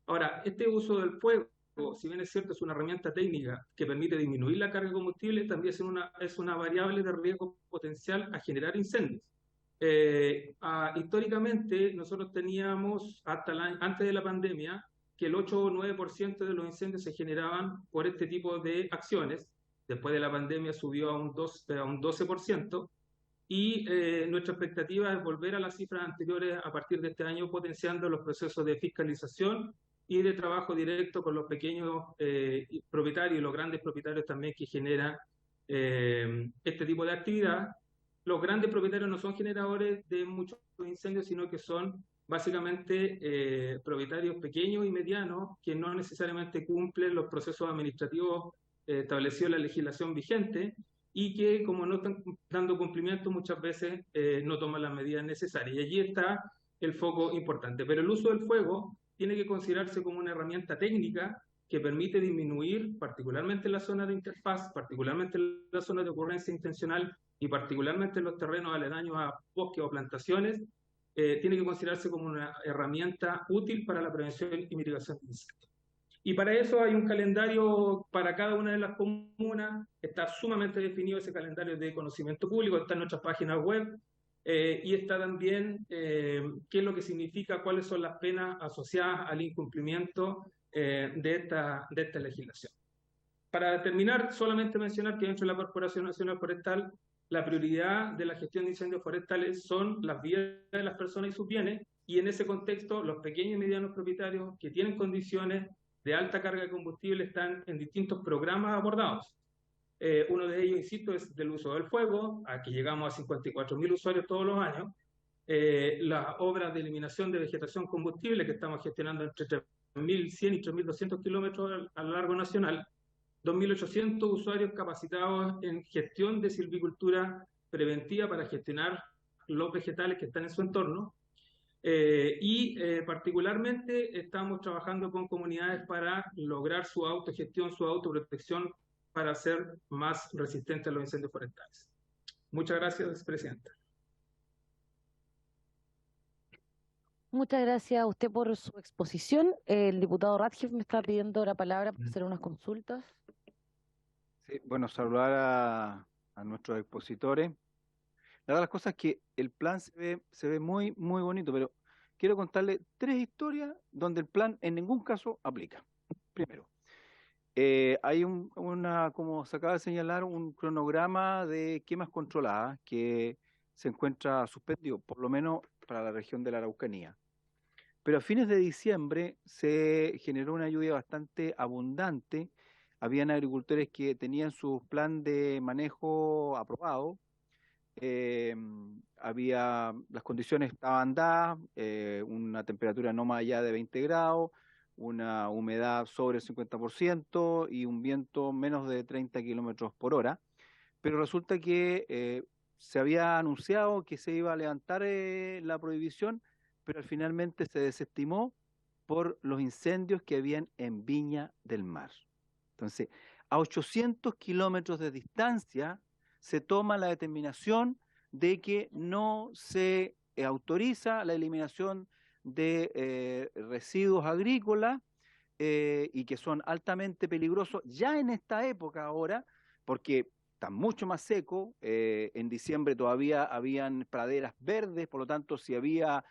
Ahora, este uso del fuego, si bien es cierto, es una herramienta técnica que permite disminuir la carga de combustible, también es una variable de riesgo potencial a generar incendios. Históricamente, nosotros teníamos, antes de la pandemia, que el 8 o 9% de los incendios se generaban por este tipo de acciones. Después de la pandemia subió a un 12%, y nuestra expectativa es volver a las cifras anteriores a partir de este año, potenciando los procesos de fiscalización y de trabajo directo con los pequeños propietarios y los grandes propietarios también que generan este tipo de actividad. Los grandes propietarios no son generadores de muchos incendios, sino que son básicamente propietarios pequeños y medianos que no necesariamente cumplen los procesos administrativos establecidos en la legislación vigente y que, como no están dando cumplimiento, muchas veces no toman las medidas necesarias. Y allí está el foco importante. Pero el uso del fuego tiene que considerarse como una herramienta técnica que permite disminuir, particularmente en la zona de interfaz, particularmente en la zona de ocurrencia intencional y particularmente en los terrenos aledaños a bosques o plantaciones, tiene que considerarse como una herramienta útil para la prevención y mitigación de incendios. Y para eso hay un calendario para cada una de las comunas, está sumamente definido ese calendario de conocimiento público, está en nuestras páginas web, y está también qué es lo que significa, cuáles son las penas asociadas al incumplimiento de esta legislación. Para terminar, solamente mencionar que dentro de la Corporación Nacional Forestal, la prioridad de la gestión de incendios forestales son las vidas de las personas y sus bienes, y en ese contexto los pequeños y medianos propietarios que tienen condiciones de alta carga de combustible están en distintos programas abordados. Uno de ellos, insisto, es del uso del fuego, aquí llegamos a 54.000 usuarios todos los años. Las obras de eliminación de vegetación combustible que estamos gestionando entre 3.100 y 3.200 kilómetros a lo largo nacional. 2.800 usuarios capacitados en gestión de silvicultura preventiva para gestionar los vegetales que están en su entorno. Particularmente estamos trabajando con comunidades para lograr su autogestión, su autoprotección, para ser más resistentes a los incendios forestales. Muchas gracias, Presidenta. Muchas gracias a usted por su exposición. El diputado Radcliffe me está pidiendo la palabra para hacer unas consultas. Sí, bueno, saludar a nuestros expositores. La verdad, las cosas es que el plan se ve muy, muy bonito, pero quiero contarle 3 historias donde el plan en ningún caso aplica. Primero, hay como se acaba de señalar, un cronograma de quemas controladas que se encuentra suspendido, por lo menos para la región de la Araucanía. Pero a fines de diciembre se generó una lluvia bastante abundante. Habían agricultores que tenían su plan de manejo aprobado. Las condiciones estaban dadas, una temperatura no más allá de 20 grados, una humedad sobre el 50% y un viento menos de 30 kilómetros por hora. Pero resulta que se había anunciado que se iba a levantar la prohibición, pero finalmente se desestimó por los incendios que habían en Viña del Mar. Entonces, a 800 kilómetros de distancia se toma la determinación de que no se autoriza la eliminación de residuos agrícolas y que son altamente peligrosos ya en esta época ahora, porque está mucho más seco. En diciembre todavía habían praderas verdes, por lo tanto, si había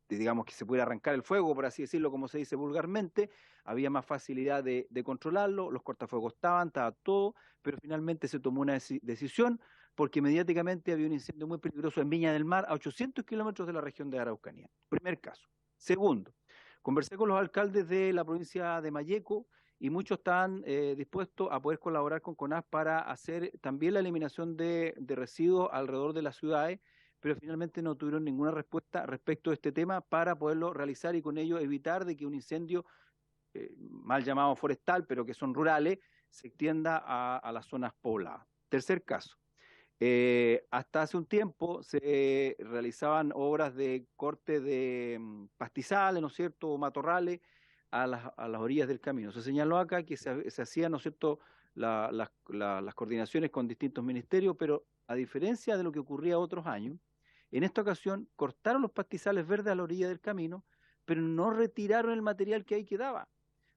digamos, que se pudiera arrancar el fuego, por así decirlo, como se dice vulgarmente, había más facilidad de controlarlo, los cortafuegos estaba todo, pero finalmente se tomó una decisión porque mediáticamente había un incendio muy peligroso en Viña del Mar, a 800 kilómetros de la región de Araucanía. Primer caso. Segundo, conversé con los alcaldes de la provincia de Malleco y muchos están dispuestos a poder colaborar con CONAF para hacer también la eliminación de residuos alrededor de las ciudades, pero finalmente no tuvieron ninguna respuesta respecto a este tema para poderlo realizar y con ello evitar de que un incendio mal llamado forestal, pero que son rurales, se extienda a las zonas pobladas. Tercer caso. Hasta hace un tiempo se realizaban obras de corte de pastizales, ¿no es cierto?, o matorrales a las orillas del camino. Se señaló acá que se hacía, ¿no es cierto?, las coordinaciones con distintos ministerios, pero a diferencia de lo que ocurría otros años, en esta ocasión cortaron los pastizales verdes a la orilla del camino, pero no retiraron el material que ahí quedaba.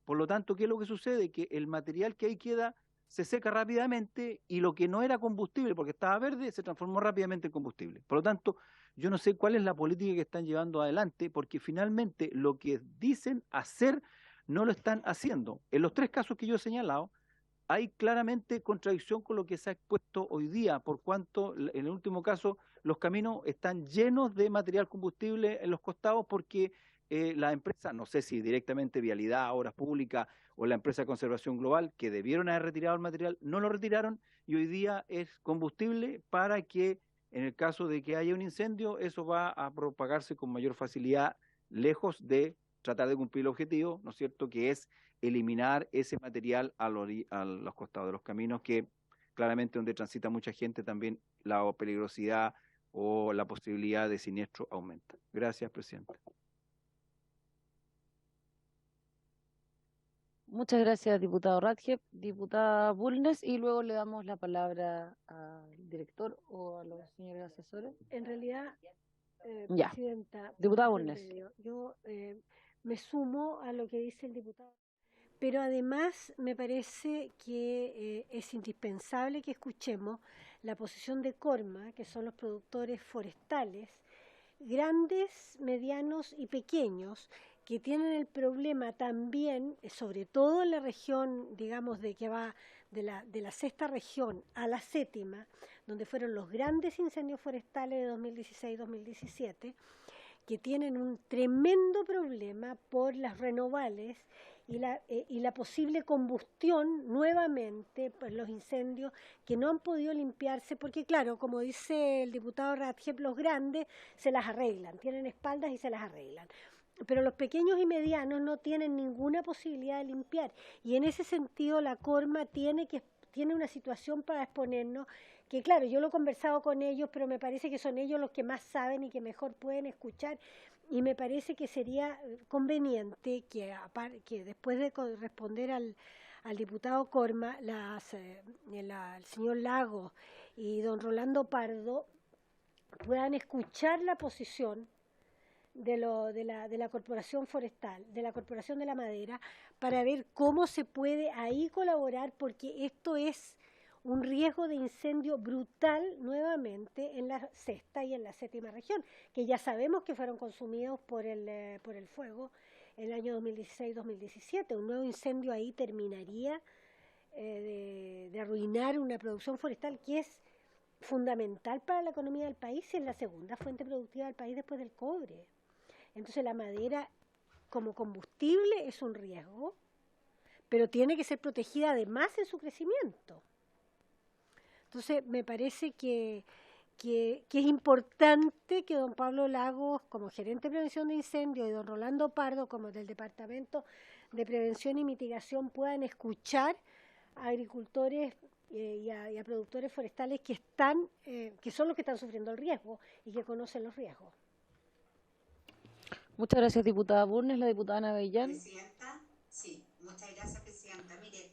Por lo tanto, ¿qué es lo que sucede? Que el material que ahí queda se seca rápidamente y lo que no era combustible, porque estaba verde, se transformó rápidamente en combustible. Por lo tanto, yo no sé cuál es la política que están llevando adelante, porque finalmente lo que dicen hacer no lo están haciendo. En los 3 casos que yo he señalado, hay claramente contradicción con lo que se ha expuesto hoy día, por cuanto en el último caso los caminos están llenos de material combustible en los costados porque la empresa, no sé si directamente Vialidad, Obras Públicas o la empresa de conservación global, que debieron haber retirado el material, no lo retiraron y hoy día es combustible para que en el caso de que haya un incendio, eso va a propagarse con mayor facilidad, lejos de tratar de cumplir el objetivo, ¿no es cierto?, que es eliminar ese material a los costados de los caminos, que claramente donde transita mucha gente también la peligrosidad o la posibilidad de siniestro aumenta. Gracias, presidente. Muchas gracias, diputado Radjeb. Diputada Bulnes, y luego le damos la palabra al director o a los señores asesores. En realidad, Ya. presidenta, Diputada Bulnes. yo me sumo a lo que dice el diputado, pero además me parece que es indispensable que escuchemos la posición de Corma, que son los productores forestales, grandes, medianos y pequeños, que tienen el problema también, sobre todo en la región, digamos, de que va de la 6ª región a la 7ª, donde fueron los grandes incendios forestales de 2016-2017, que tienen un tremendo problema por las renovables y la posible combustión nuevamente por los incendios que no han podido limpiarse, porque claro, como dice el diputado Radjeb, los grandes se las arreglan, tienen espaldas y se las arreglan. Pero los pequeños y medianos no tienen ninguna posibilidad de limpiar. Y en ese sentido la Corma tiene una situación para exponernos, que claro, yo lo he conversado con ellos, pero me parece que son ellos los que más saben y que mejor pueden escuchar. Y me parece que sería conveniente que después de responder al diputado Corma, el señor Lagos y don Rolando Pardo puedan escuchar la posición de la Corporación Forestal, de la Corporación de la Madera, para ver cómo se puede ahí colaborar, porque esto es un riesgo de incendio brutal nuevamente en la 6ª y en la 7ª región, que ya sabemos que fueron consumidos por el fuego en el año 2016-2017. Un nuevo incendio ahí terminaría de arruinar una producción forestal que es fundamental para la economía del país y es la 2ª fuente productiva del país después del cobre. Entonces la madera como combustible es un riesgo, pero tiene que ser protegida además en su crecimiento. Entonces me parece que es importante que don Pablo Lagos, como gerente de prevención de incendios, y don Rolando Pardo, como del Departamento de Prevención y Mitigación, puedan escuchar a agricultores y a productores forestales que son los que están sufriendo el riesgo y que conocen los riesgos. Muchas gracias, diputada Bulnes. La diputada Navellán. Presidenta, sí, muchas gracias, presidenta. Mire,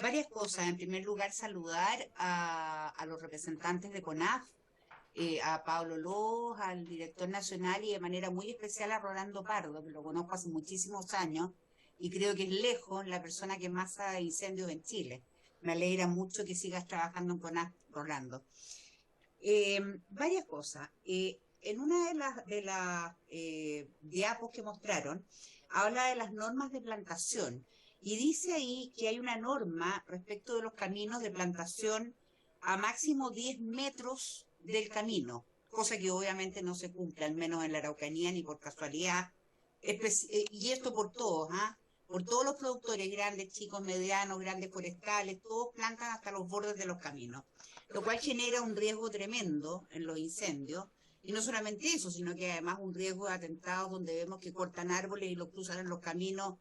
varias cosas. En primer lugar, saludar a los representantes de CONAF, a Pablo López, al director nacional y de manera muy especial a Rolando Pardo, que lo conozco hace muchísimos años y creo que es lejos la persona que más sabe incendios en Chile. Me alegra mucho que sigas trabajando en CONAF, Rolando. Varias cosas. En una de las diapos que mostraron, habla de las normas de plantación y dice ahí que hay una norma respecto de los caminos de plantación a máximo 10 metros del camino, cosa que obviamente no se cumple, al menos en la Araucanía ni por casualidad, y esto por todos, por todos los productores, grandes, chicos, medianos, grandes forestales, todos plantan hasta los bordes de los caminos, lo cual genera un riesgo tremendo en los incendios. Y no solamente eso, sino que además un riesgo de atentados donde vemos que cortan árboles y los cruzan en los caminos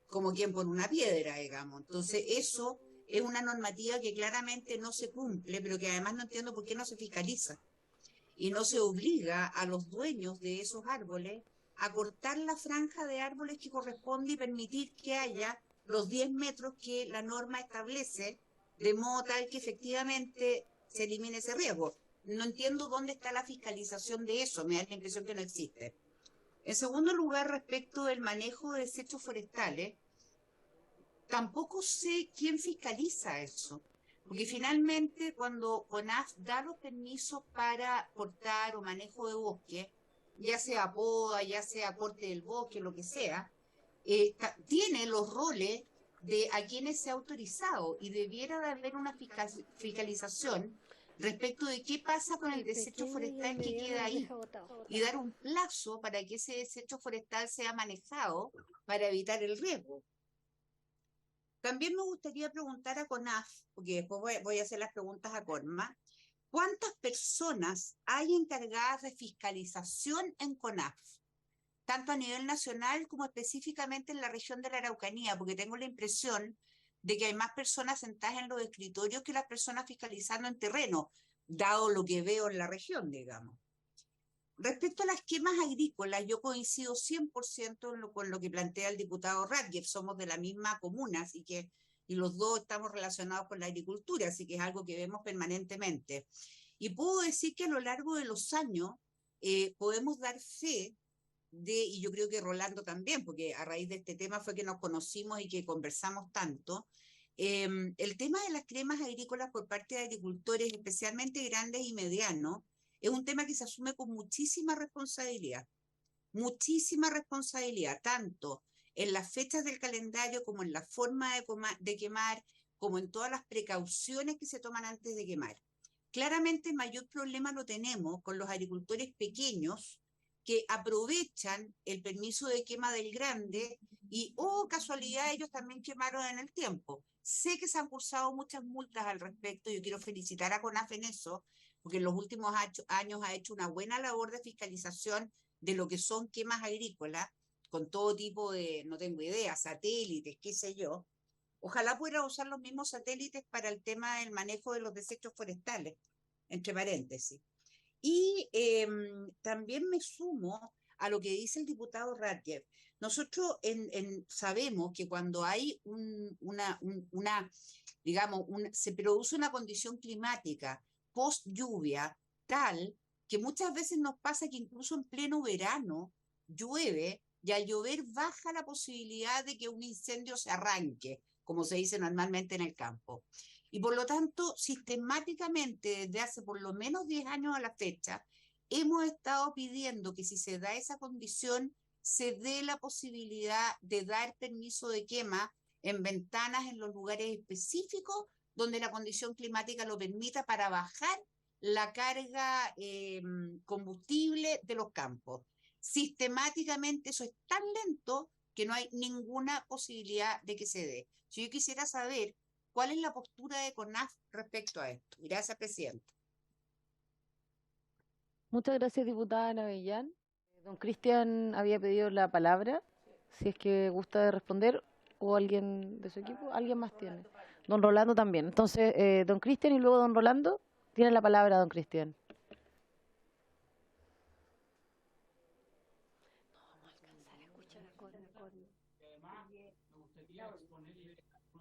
como quien pone una piedra, digamos. Entonces eso es una normativa que claramente no se cumple, pero que además no entiendo por qué no se fiscaliza. Y no se obliga a los dueños de esos árboles a cortar la franja de árboles que corresponde y permitir que haya los 10 metros que la norma establece de modo tal que efectivamente se elimine ese riesgo. No entiendo dónde está la fiscalización de eso, me da la impresión que no existe. En segundo lugar, respecto del manejo de desechos forestales, tampoco sé quién fiscaliza eso, porque finalmente cuando CONAF da los permisos para cortar o manejo de bosque, ya sea poda, ya sea corte del bosque, lo que sea, tiene los roles de a quienes se ha autorizado y debiera de haber una fiscalización respecto de qué pasa con el desecho forestal que queda ahí y dar un plazo para que ese desecho forestal sea manejado para evitar el riesgo. También me gustaría preguntar a CONAF, porque después voy a hacer las preguntas a CONMA, ¿cuántas personas hay encargadas de fiscalización en CONAF? Tanto a nivel nacional como específicamente en la región de la Araucanía, porque tengo la impresión de que hay más personas sentadas en los escritorios que las personas fiscalizando en terreno, dado lo que veo en la región, digamos. Respecto a las quemas agrícolas, yo coincido 100% con lo que plantea el diputado Radjev, somos de la misma comuna, y los dos estamos relacionados con la agricultura, así que es algo que vemos permanentemente. Y puedo decir que a lo largo de los años podemos dar fe y yo creo que Rolando también, porque a raíz de este tema fue que nos conocimos y que conversamos tanto, el tema de las quemas agrícolas por parte de agricultores, especialmente grandes y medianos, es un tema que se asume con muchísima responsabilidad, tanto en las fechas del calendario como en la forma de quemar, como en todas las precauciones que se toman antes de quemar. Claramente el mayor problema lo tenemos con los agricultores pequeños que aprovechan el permiso de quema del grande y, casualidad, ellos también quemaron en el tiempo. Sé que se han cursado muchas multas al respecto, yo quiero felicitar a CONAF en eso, porque en los últimos años ha hecho una buena labor de fiscalización de lo que son quemas agrícolas, con todo tipo de, no tengo idea, satélites, qué sé yo. Ojalá pudiera usar los mismos satélites para el tema del manejo de los desechos forestales, entre paréntesis. Y también me sumo a lo que dice el diputado Radjev. Nosotros sabemos que cuando hay se produce una condición climática post lluvia tal que muchas veces nos pasa que incluso en pleno verano llueve y al llover baja la posibilidad de que un incendio se arranque, como se dice normalmente en el campo. Y por lo tanto, sistemáticamente, desde hace por lo menos 10 años a la fecha, hemos estado pidiendo que si se da esa condición, se dé la posibilidad de dar permiso de quema en ventanas en los lugares específicos donde la condición climática lo permita para bajar la carga combustible de los campos. Sistemáticamente eso es tan lento que no hay ninguna posibilidad de que se dé. Si yo quisiera saber cuál es la postura de CONAF respecto a esto. Gracias, Presidenta. Muchas gracias, diputada Ana Bellán. Don Cristian había pedido la palabra, si es que gusta de responder, o alguien de su equipo, alguien más tiene. Don Rolando también. Entonces, don Cristian y luego don Rolando, tiene la palabra don Cristian.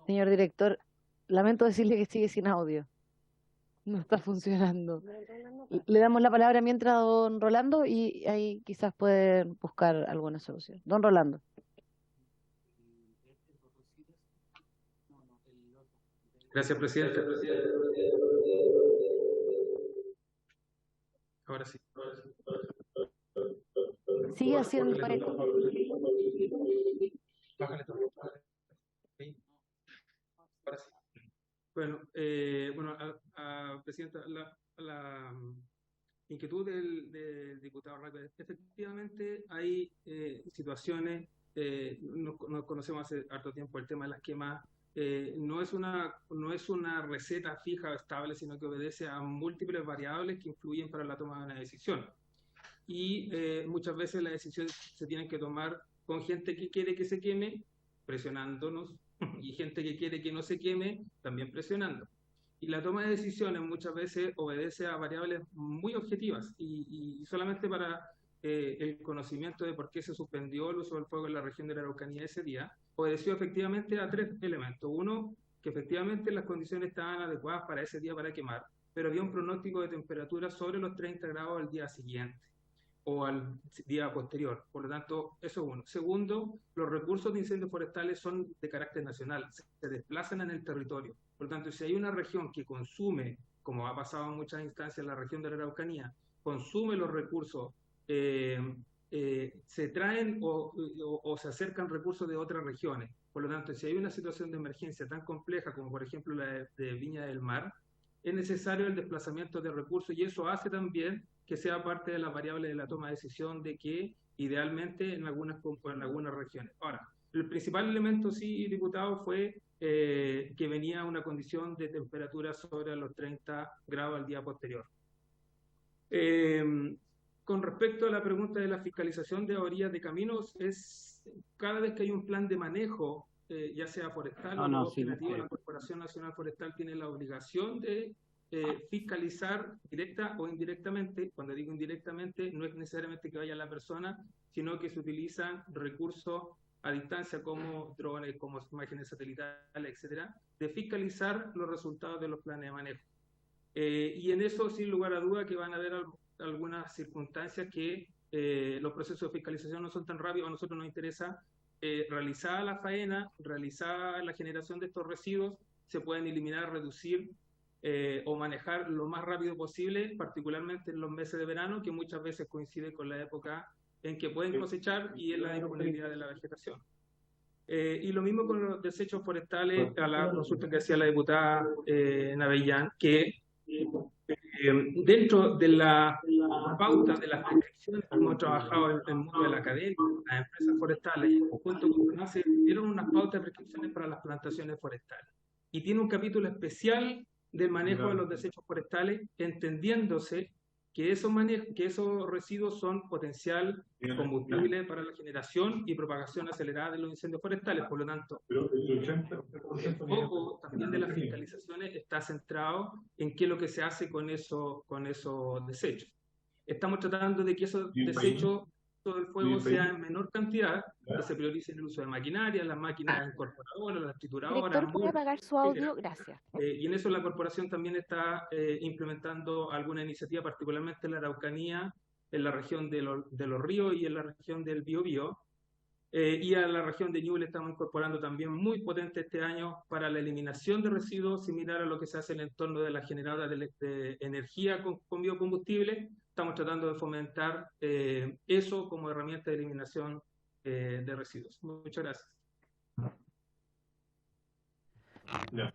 Señor director, lamento decirle que sigue sin audio. No está funcionando. Le damos la palabra mientras a don Rolando y ahí quizás pueden buscar alguna solución. Don Rolando. Gracias, presidente. Ahora sí. Sigue haciendo eco. Bájale todo. Ahí. Ahora sí. Bueno, Presidenta, la inquietud del diputado Radjev, efectivamente hay situaciones, nos conocemos hace harto tiempo el tema de las quemas, no es una receta fija o estable, sino que obedece a múltiples variables que influyen para la toma de una decisión. Y muchas veces las decisiones se tienen que tomar con gente que quiere que se queme, presionándonos, y gente que quiere que no se queme, también presionando. Y la toma de decisiones muchas veces obedece a variables muy objetivas y solamente para el conocimiento de por qué se suspendió el uso del fuego en la región de la Araucanía ese día, obedeció efectivamente a 3 elementos. Uno, que efectivamente las condiciones estaban adecuadas para ese día para quemar, pero había un pronóstico de temperatura sobre los 30 grados al día siguiente o al día posterior. Por lo tanto, eso es uno. Segundo, los recursos de incendios forestales son de carácter nacional, se desplazan en el territorio. Por lo tanto, si hay una región que consume, como ha pasado en muchas instancias, la región de la Araucanía, consume los recursos, se traen o se acercan recursos de otras regiones. Por lo tanto, si hay una situación de emergencia tan compleja como por ejemplo la de Viña del Mar, es necesario el desplazamiento de recursos y eso hace también que sea parte de las variables de la toma de decisión de que idealmente en algunas regiones. Ahora, el principal elemento, sí, diputado, fue que venía una condición de temperatura sobre los 30 grados al día posterior. Con respecto a la pregunta de la fiscalización de orillas de caminos, es cada vez que hay un plan de manejo, ya sea forestal o operativo, la Corporación Nacional Forestal tiene la obligación de fiscalizar directa o indirectamente. Cuando digo indirectamente, no es necesariamente que vaya la persona, sino que se utilizan recursos a distancia como drones, como imágenes satelitales, etcétera, de fiscalizar los resultados de los planes de manejo. Y en eso, sin lugar a duda, que van a haber algunas circunstancias que los procesos de fiscalización no son tan rápidos. A nosotros nos interesa realizada la faena, realizada la generación de estos residuos, se pueden eliminar, reducir o manejar lo más rápido posible, particularmente en los meses de verano, que muchas veces coincide con la época en que pueden cosechar y en la disponibilidad de la vegetación. Y lo mismo con los desechos forestales, a la consulta que hacía la diputada Navellán, que dentro de la pauta de las prescripciones que hemos trabajado en el mundo de la academia, las empresas forestales, junto con CONACE, dieron unas pautas de prescripciones para las plantaciones forestales. Y tiene un capítulo especial del manejo de los desechos forestales, entendiéndose que esos residuos son potencial combustible para la generación y propagación acelerada de los incendios forestales. Por lo tanto, el foco también de las fiscalizaciones está centrado en qué es lo que se hace con esos desechos. Estamos tratando de que esos desechos, todo el fuego, sea en menor cantidad, que se priorice el uso de maquinaria, las máquinas incorporadoras, las trituradoras. Director, ¿puede apagar su audio? Gracias. Y en eso la corporación también está implementando alguna iniciativa, particularmente en la Araucanía, en la región de los ríos y en la región del Biobío. Y a la región de Ñuble estamos incorporando también muy potente este año para la eliminación de residuos, similar a lo que se hace en el entorno de la generadora de energía con biocombustible. Estamos tratando de fomentar eso como herramienta de eliminación de residuos. Muchas gracias.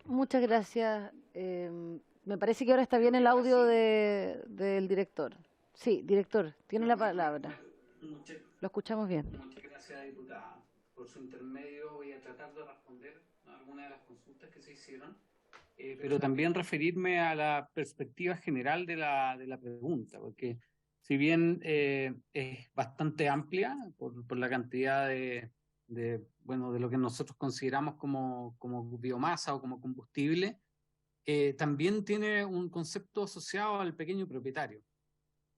Muchas gracias. Me parece que ahora está bien el audio del director. Sí, director, tiene la palabra. Lo escuchamos bien. Muchas gracias, diputada. Por su intermedio voy a tratar de responder a algunas de las consultas que se hicieron, pero también referirme a la perspectiva general de la pregunta, porque si bien es bastante amplia por la cantidad de lo que nosotros consideramos como biomasa o como combustible, también tiene un concepto asociado al pequeño propietario.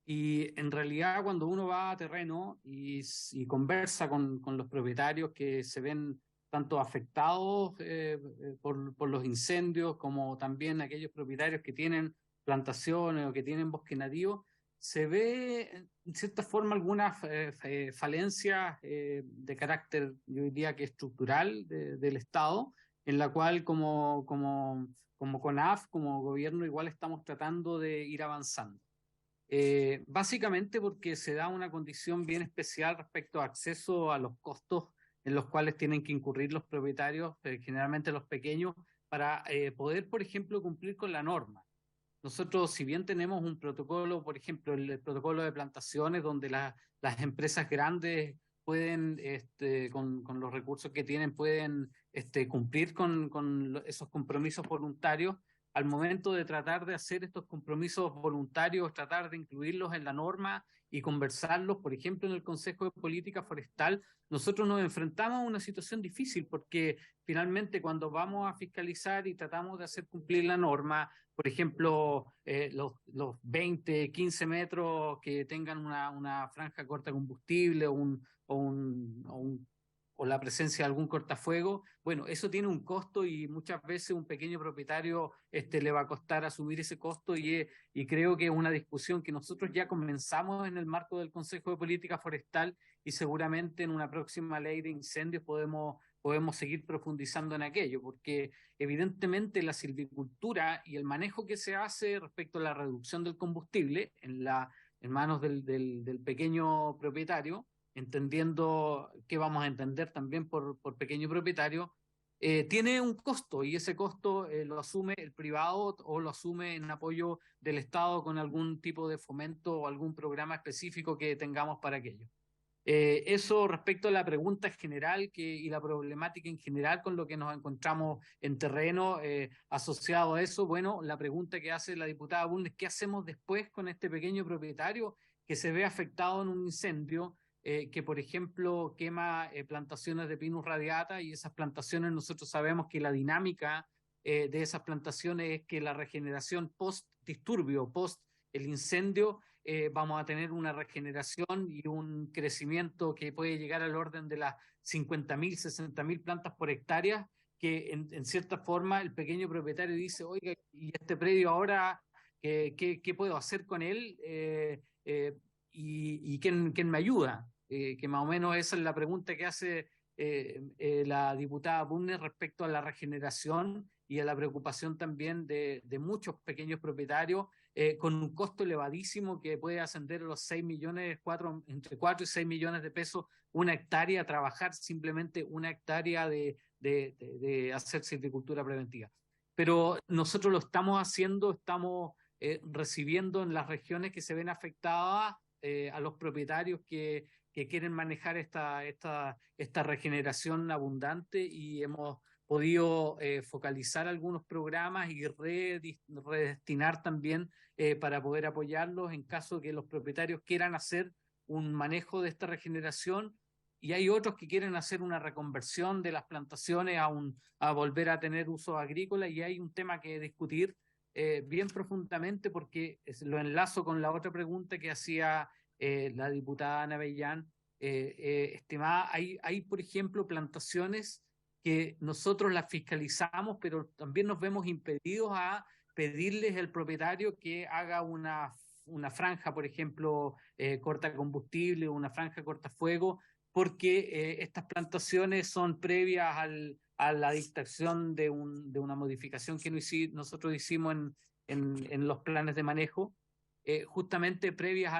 Y en realidad cuando uno va a terreno y conversa con los propietarios que se ven tanto afectados por los incendios, como también aquellos propietarios que tienen plantaciones o que tienen bosque nativo, se ve en cierta forma algunas falencias de carácter, yo diría que estructural del Estado, en la cual como CONAF, como gobierno, igual estamos tratando de ir avanzando. Básicamente porque se da una condición bien especial respecto a acceso a los costos en los cuales tienen que incurrir los propietarios, generalmente los pequeños, para poder, por ejemplo, cumplir con la norma. Nosotros, si bien tenemos un protocolo, por ejemplo, el protocolo de plantaciones, donde las empresas grandes pueden, con los recursos que tienen, pueden cumplir con esos compromisos voluntarios. Al momento de tratar de hacer estos compromisos voluntarios, tratar de incluirlos en la norma y conversarlos, por ejemplo, en el Consejo de Política Forestal, nosotros nos enfrentamos a una situación difícil porque finalmente cuando vamos a fiscalizar y tratamos de hacer cumplir la norma, por ejemplo, los 20, 15 metros que tengan una franja corta de combustible o la presencia de algún cortafuego, bueno, eso tiene un costo y muchas veces un pequeño propietario le va a costar asumir ese costo y creo que es una discusión que nosotros ya comenzamos en el marco del Consejo de Política Forestal y seguramente en una próxima ley de incendios podemos seguir profundizando en aquello, porque evidentemente la silvicultura y el manejo que se hace respecto a la reducción del combustible en manos del pequeño propietario, entendiendo qué vamos a entender también por pequeño propietario, tiene un costo y ese costo lo asume el privado o lo asume en apoyo del Estado con algún tipo de fomento o algún programa específico que tengamos para aquello. Eso respecto a la pregunta general y la problemática en general con lo que nos encontramos en terreno asociado a eso, bueno, la pregunta que hace la diputada Bulnes, ¿qué hacemos después con este pequeño propietario que se ve afectado en un incendio que, por ejemplo, quema plantaciones de Pinus radiata y esas plantaciones nosotros sabemos que la dinámica de esas plantaciones es que la regeneración post-disturbio, post el incendio, vamos a tener una regeneración y un crecimiento que puede llegar al orden de las 50.000, 60.000 plantas por hectárea, que en cierta forma el pequeño propietario dice, oiga, ¿y este predio ahora qué puedo hacer con él? ¿Y quién me ayuda? Que más o menos esa es la pregunta que hace la diputada Bulnes respecto a la regeneración y a la preocupación también de muchos pequeños propietarios con un costo elevadísimo que puede ascender a los 6 millones, entre 4 y 6 millones de pesos una hectárea, trabajar simplemente una hectárea de hacer silvicultura preventiva. Pero nosotros lo estamos haciendo, estamos recibiendo en las regiones que se ven afectadas a los propietarios que quieren manejar esta regeneración abundante y hemos podido focalizar algunos programas y redestinar también para poder apoyarlos en caso que los propietarios quieran hacer un manejo de esta regeneración y hay otros que quieren hacer una reconversión de las plantaciones a volver a tener uso agrícola y hay un tema que discutir bien profundamente porque lo enlazo con la otra pregunta que hacía la diputada Ana Bellán. Estimada, hay, por ejemplo, plantaciones que nosotros las fiscalizamos, pero también nos vemos impedidos a pedirles al propietario que haga una franja, por ejemplo, corta combustible, una franja corta fuego, porque estas plantaciones son previas a la dictación de una modificación que nosotros hicimos en los planes de manejo. Justamente previas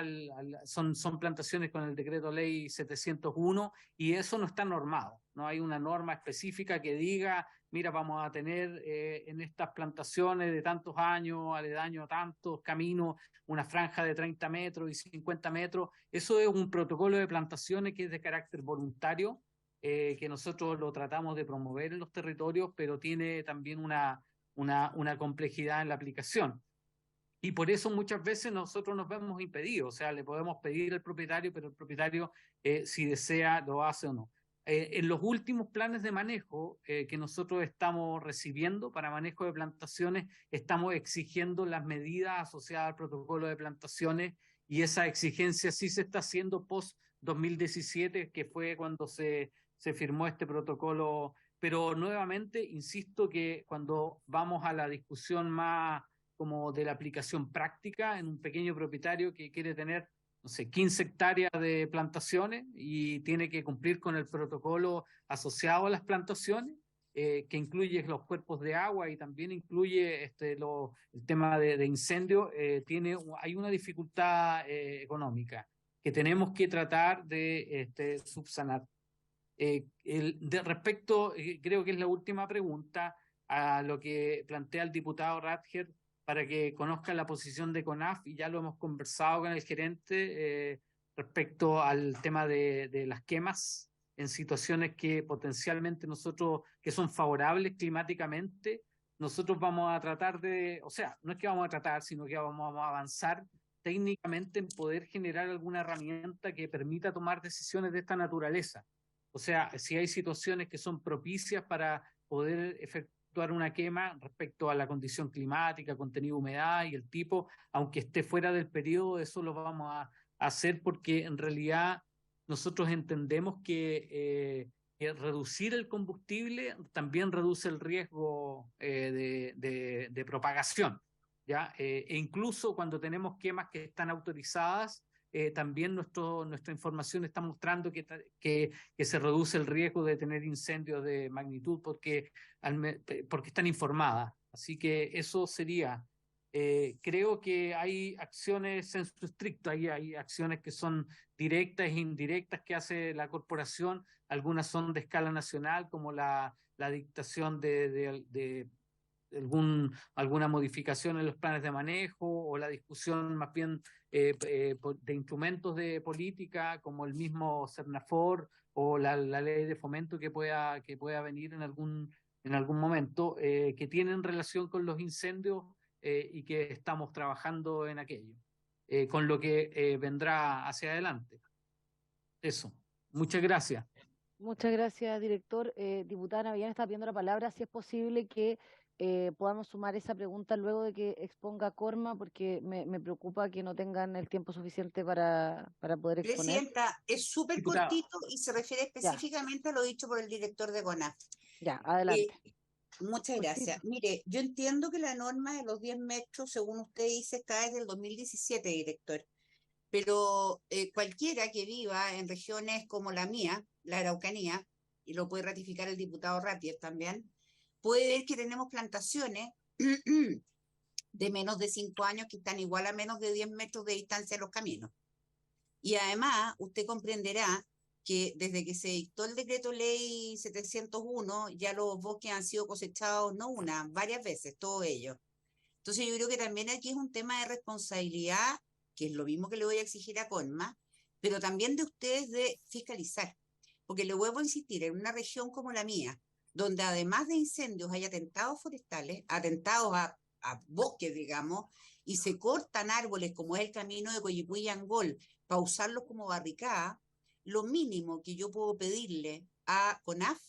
son plantaciones con el decreto ley 701 y eso no está normado, no hay una norma específica que diga, mira, vamos a tener en estas plantaciones de tantos años, aledaño a tantos caminos, una franja de 30 metros y 50 metros, eso es un protocolo de plantaciones que es de carácter voluntario, que nosotros lo tratamos de promover en los territorios, pero tiene también una complejidad en la aplicación. Y por eso muchas veces nosotros nos vemos impedidos, o sea, le podemos pedir al propietario, pero el propietario, si desea, lo hace o no. En los últimos planes de manejo que nosotros estamos recibiendo para manejo de plantaciones, estamos exigiendo las medidas asociadas al protocolo de plantaciones y esa exigencia sí se está haciendo post-2017, que fue cuando se firmó este protocolo. Pero nuevamente, insisto que cuando vamos a la discusión más como de la aplicación práctica en un pequeño propietario que quiere tener, no sé, 15 hectáreas de plantaciones y tiene que cumplir con el protocolo asociado a las plantaciones, que incluye los cuerpos de agua y también incluye el tema de incendio, hay una dificultad económica que tenemos que tratar de subsanar. Respecto, creo que es la última pregunta, a lo que plantea el diputado Radger, para que conozca la posición de CONAF, y ya lo hemos conversado con el gerente respecto al tema de las quemas en situaciones que potencialmente que son favorables climáticamente, nosotros vamos a tratar o sea, no es que vamos a tratar, sino que vamos a avanzar técnicamente en poder generar alguna herramienta que permita tomar decisiones de esta naturaleza. O sea, si hay situaciones que son propicias para poder efectuar una quema respecto a la condición climática, contenido de humedad y el tipo, aunque esté fuera del periodo, eso lo vamos a hacer porque en realidad nosotros entendemos que reducir el combustible también reduce el riesgo de propagación, ¿ya? E incluso cuando tenemos quemas que están autorizadas, también nuestra información está mostrando que se reduce el riesgo de tener incendios de magnitud porque están informadas. Así que eso sería. Creo que hay acciones en su estricto, hay acciones que son directas e indirectas que hace la corporación, algunas son de escala nacional, como la dictación de alguna modificación en los planes de manejo o la discusión más bien de instrumentos de política como el mismo Cernafor o la ley de fomento que pueda venir en algún momento, que tienen relación con los incendios y que estamos trabajando en aquello, con lo que vendrá hacia adelante. Eso. Muchas gracias. Muchas gracias, director. Diputada Navillán está pidiendo la palabra. Si es posible que podamos sumar esa pregunta luego de que exponga Corma, porque me preocupa que no tengan el tiempo suficiente para poder exponer. Presidenta, es súper cortito y se refiere específicamente a lo dicho por el director de CONAF. Ya, adelante. Muchas gracias. Mire, yo entiendo que la norma de los 10 metros, según usted dice, está desde el 2017, director. Pero cualquiera que viva en regiones como la mía, la Araucanía, y lo puede ratificar el diputado Ratier también, puede ver que tenemos plantaciones de menos de 5 años que están igual a menos de 10 metros de distancia de los caminos. Y además, usted comprenderá que desde que se dictó el decreto ley 701, ya los bosques han sido cosechados no una, varias veces, todos ellos. Entonces yo creo que también aquí es un tema de responsabilidad, que es lo mismo que le voy a exigir a CONMA, pero también de ustedes de fiscalizar. Porque le vuelvo a insistir, en una región como la mía, donde además de incendios hay atentados forestales, atentados a bosques, digamos, y se cortan árboles como es el camino de Coyipulli y Angol para usarlos como barricada, lo mínimo que yo puedo pedirle a CONAF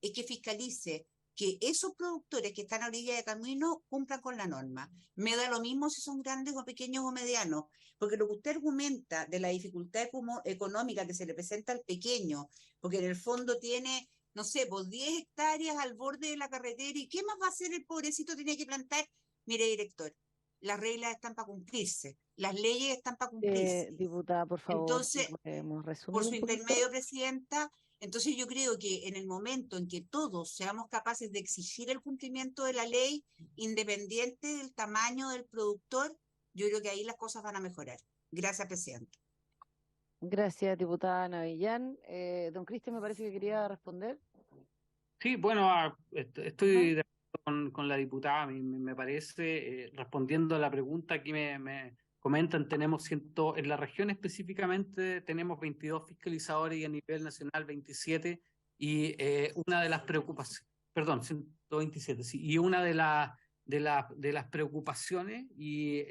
es que fiscalice que esos productores que están a orilla de camino cumplan con la norma. Me da lo mismo si son grandes o pequeños o medianos, porque lo que usted argumenta de la dificultad económica que se le presenta al pequeño, porque en el fondo tiene, no sé, pues 10 hectáreas al borde de la carretera, ¿y qué más va a hacer el pobrecito? Tiene que plantar. Mire, director, las reglas están para cumplirse, las leyes están para cumplirse. Diputada, por favor, entonces, ¿podemos resumir por su un poquito? intermedio, presidenta, entonces yo creo que en el momento en que todos seamos capaces de exigir el cumplimiento de la ley, independiente del tamaño del productor, yo creo que ahí las cosas van a mejorar. Gracias, presidenta. Gracias, diputada Navillán. Don Cristian, me parece que quería responder. Sí, bueno, estoy de acuerdo con la diputada, me parece, respondiendo a la pregunta que me comentan, en la región específicamente tenemos 22 fiscalizadores y a nivel nacional 27, y una de las preocupaciones, perdón, 127, sí, y una de las preocupaciones, y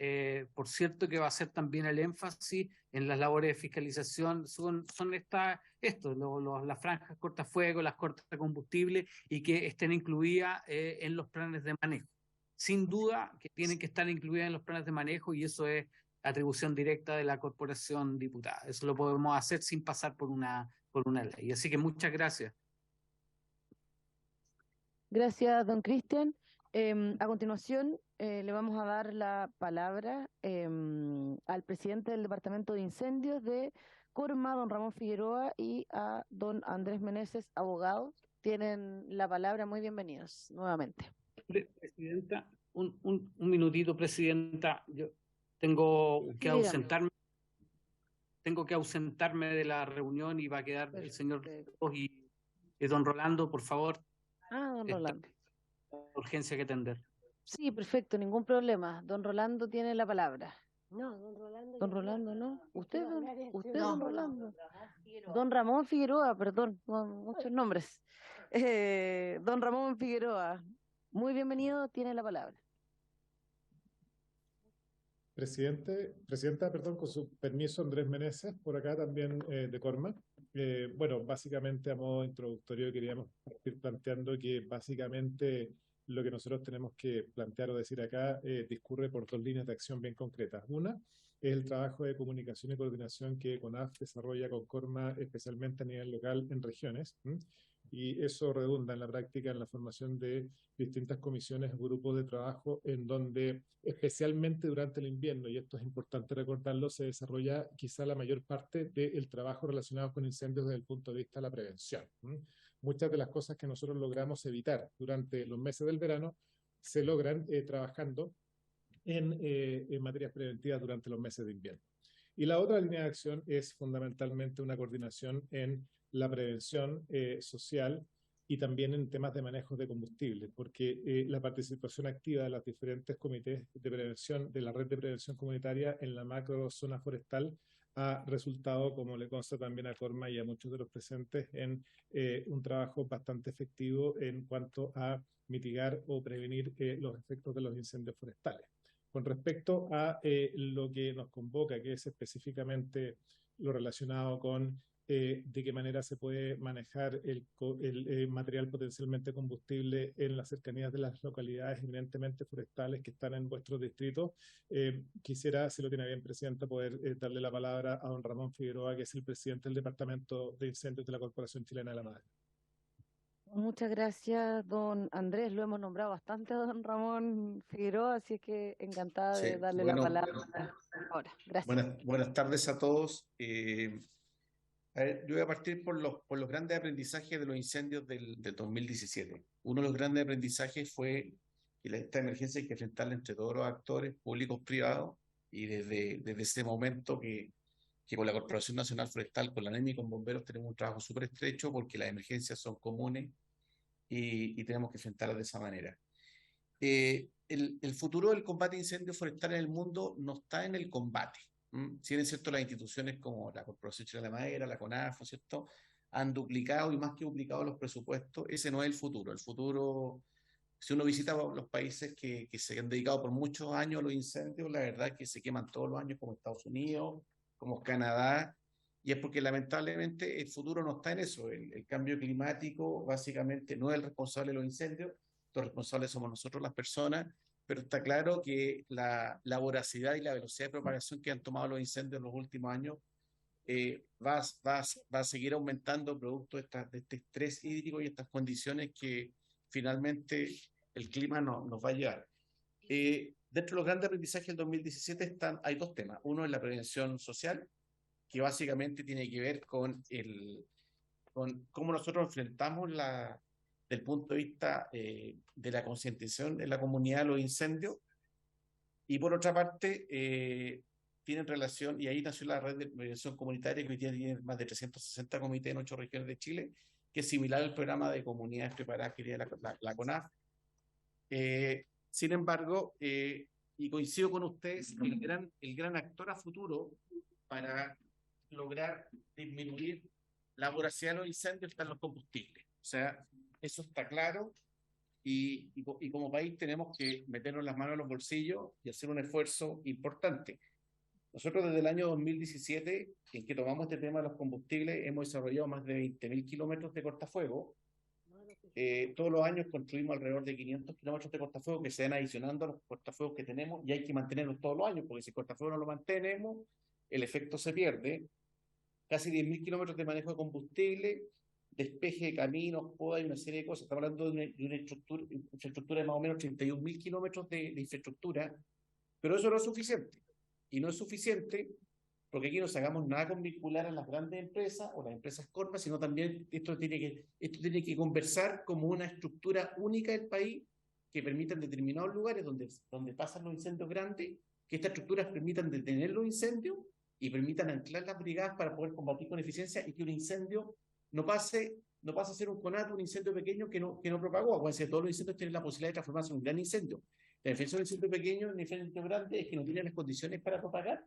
por cierto que va a ser también el énfasis en las labores de fiscalización, son las franjas cortafuegos, las cortas de combustible, y que estén incluidas en los planes de manejo. Sin duda que tienen que estar incluidas en los planes de manejo, y eso es atribución directa de la corporación diputada. Eso lo podemos hacer sin pasar por una ley. Así que muchas gracias. Gracias, don Cristian. A continuación, le vamos a dar la palabra al presidente del Departamento de Incendios de Corma, don Ramón Figueroa, y a don Andrés Meneses, abogados. Tienen la palabra. Muy bienvenidos nuevamente. Presidenta, un minutito, presidenta. Yo tengo que ausentarme de la reunión y va a quedar el señor y don Rolando, por favor. Don Rolando. Urgencia que atender. Sí, perfecto, ningún problema. Don Rolando tiene la palabra. No, don Rolando. Don Rolando, ¿no? ¿Usted, no, don Rolando? Don Ramón Figueroa, perdón, muchos nombres. Don Ramón Figueroa, muy bienvenido, tiene la palabra. Presidenta, perdón, con su permiso, Andrés Meneses, por acá también de Corma. Bueno, básicamente a modo introductorio queríamos partir planteando que básicamente lo que nosotros tenemos que plantear o decir acá discurre por dos líneas de acción bien concretas. Una es el trabajo de comunicación y coordinación que CONAF desarrolla con Corma, especialmente a nivel local en regiones. y eso redunda en la práctica en la formación de distintas comisiones, grupos de trabajo, en donde especialmente durante el invierno, y esto es importante recordarlo, se desarrolla quizá la mayor parte del trabajo relacionado con incendios desde el punto de vista de la prevención. Muchas de las cosas que nosotros logramos evitar durante los meses del verano se logran trabajando en materias preventivas durante los meses de invierno. Y la otra línea de acción es fundamentalmente una coordinación en la prevención social y también en temas de manejo de combustible, porque la participación activa de los diferentes comités de prevención, de la red de prevención comunitaria en la macro zona forestal ha resultado, como le consta también a Corma y a muchos de los presentes, en un trabajo bastante efectivo en cuanto a mitigar o prevenir los efectos de los incendios forestales. Con respecto a lo que nos convoca, que es específicamente lo relacionado con de qué manera se puede manejar el material potencialmente combustible en las cercanías de las localidades eminentemente forestales que están en vuestros distritos, quisiera, si lo tiene bien, Presidenta, poder darle la palabra a don Ramón Figueroa, que es el presidente del Departamento de Incendios de la Corporación Chilena de la Madre. Muchas gracias, don Andrés. Lo hemos nombrado bastante a don Ramón Figueroa, así es que encantada de darle la palabra ahora. Gracias. Buenas tardes a todos. A ver, yo voy a partir por los grandes aprendizajes de los incendios del 2017. Uno de los grandes aprendizajes fue que esta emergencia hay que enfrentarla entre todos los actores públicos, privados, y desde ese momento que con la Corporación Nacional Forestal, con la ANEMI y con bomberos tenemos un trabajo súper estrecho porque las emergencias son comunes y tenemos que enfrentarlas de esa manera. El futuro del combate a incendios forestales en el mundo no está en el combate. Si bien es cierto, las instituciones como la Corporación Chilena de la Madera, la CONAFO, ¿cierto?, han duplicado y más que duplicado los presupuestos. Ese no es el futuro. El futuro, si uno visita los países que se han dedicado por muchos años a los incendios, la verdad es que se queman todos los años, como Estados Unidos, como Canadá, y es porque lamentablemente el futuro no está en eso. El cambio climático básicamente no es el responsable de los incendios, los responsables somos nosotros las personas, pero está claro que la voracidad y la velocidad de propagación que han tomado los incendios en los últimos años va a seguir aumentando producto de este estrés hídrico y estas condiciones que finalmente el clima nos va a llevar. Dentro de los grandes aprendizajes del 2017 hay dos temas. Uno es la prevención social, que básicamente tiene que ver con cómo nosotros enfrentamos desde el punto de vista de la concientización en la comunidad de los incendios. Y por otra parte, tienen relación, y ahí nació la red de prevención comunitaria, que hoy día tiene más de 360 comités en 8 regiones de Chile, que es similar al programa de comunidades preparadas que tiene la CONAF. Sin embargo, y coincido con ustedes, el gran actor a futuro para lograr disminuir la voracidad de los incendios están los combustibles. O sea, eso está claro y como país tenemos que meternos las manos en los bolsillos y hacer un esfuerzo importante. Nosotros desde el año 2017, en que tomamos este tema de los combustibles, hemos desarrollado más de 20.000 kilómetros de cortafuegos. Todos los años construimos alrededor de 500 kilómetros de cortafuegos que se van adicionando a los cortafuegos que tenemos y hay que mantenerlos todos los años, porque si el cortafuego no lo mantenemos, el efecto se pierde. Casi 10.000 kilómetros de manejo de combustible, despeje de caminos, poda y una serie de cosas. Estamos hablando de una infraestructura de más o menos 31.000 kilómetros de infraestructura, pero eso no es suficiente. Y no es suficiente porque aquí no sacamos nada con vincular a las grandes empresas o las empresas cortas, sino también esto tiene que conversar como una estructura única del país que permita en determinados lugares donde pasan los incendios grandes, que estas estructuras permitan detener los incendios y permitan anclar las brigadas para poder combatir con eficiencia y que un incendio no pase a ser un conato, un incendio pequeño que no propagó. Acuérdense, todos los incendios tienen la posibilidad de transformarse en un gran incendio. La diferencia del incendio pequeño y el incendio grande es que no tiene las condiciones para propagar,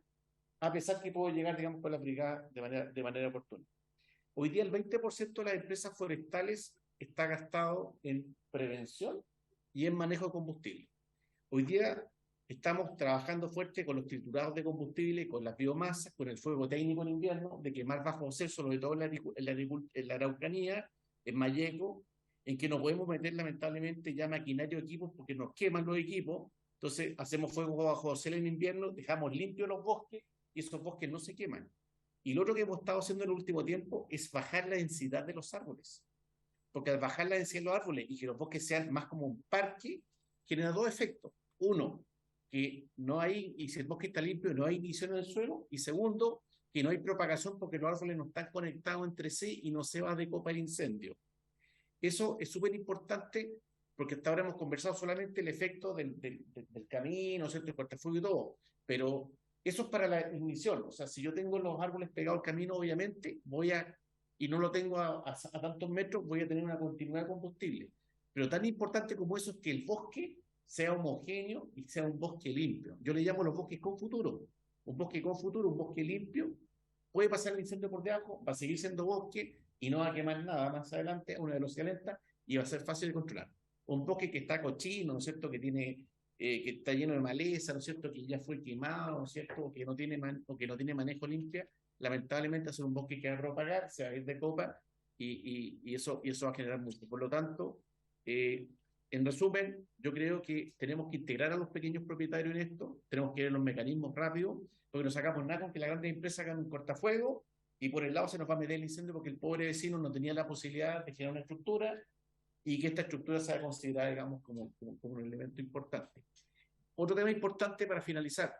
a pesar que puedo llegar, digamos, con la brigada de manera oportuna. Hoy día el 20% de las empresas forestales está gastado en prevención y en manejo de combustible. Hoy día estamos trabajando fuerte con los triturados de combustible, con las biomasas, con el fuego técnico en invierno, de quemar bajo cero, sobre todo en la Araucanía, en Malleco, en que no podemos meter lamentablemente ya maquinaria o equipos porque nos queman los equipos. Entonces hacemos fuego bajo cero en invierno, dejamos limpios los bosques y esos bosques no se queman. Y lo otro que hemos estado haciendo en el último tiempo es bajar la densidad de los árboles. porque al bajar la densidad de los árboles y que los bosques sean más como un parque, genera dos efectos. Uno, que no hay, y si el bosque está limpio, no hay ignición en el suelo, y segundo, que no hay propagación porque los árboles no están conectados entre sí y no se va de copa el incendio. Eso es súper importante porque hasta ahora hemos conversado solamente el efecto del camino, ¿cierto? El cortafuego y todo, pero eso es para la ignición. O sea, si yo tengo los árboles pegados al camino, obviamente, y no lo tengo a tantos metros, voy a tener una continuidad de combustible. Pero tan importante como eso es que el bosque sea homogéneo y sea un bosque limpio. Yo le llamo los bosques con futuro. Un bosque con futuro, un bosque limpio, puede pasar el incendio por debajo, va a seguir siendo bosque y no va a quemar nada más adelante a una velocidad lenta y va a ser fácil de controlar. Un bosque que está cochino, ¿no es cierto?, que está lleno de maleza, ¿no es cierto?, que ya fue quemado, ¿no es cierto?, o que no tiene manejo limpio, lamentablemente hacer un bosque que va a propagar, se va a ir de copa y eso va a generar mucho. Por lo tanto, en resumen, yo creo que tenemos que integrar a los pequeños propietarios en esto, tenemos que ver los mecanismos rápidos, porque no sacamos nada con que las grandes empresas hagan un cortafuego y por el lado se nos va a meter el incendio porque el pobre vecino no tenía la posibilidad de generar una estructura y que esta estructura sea considerada, digamos, como un elemento importante. Otro tema importante para finalizar,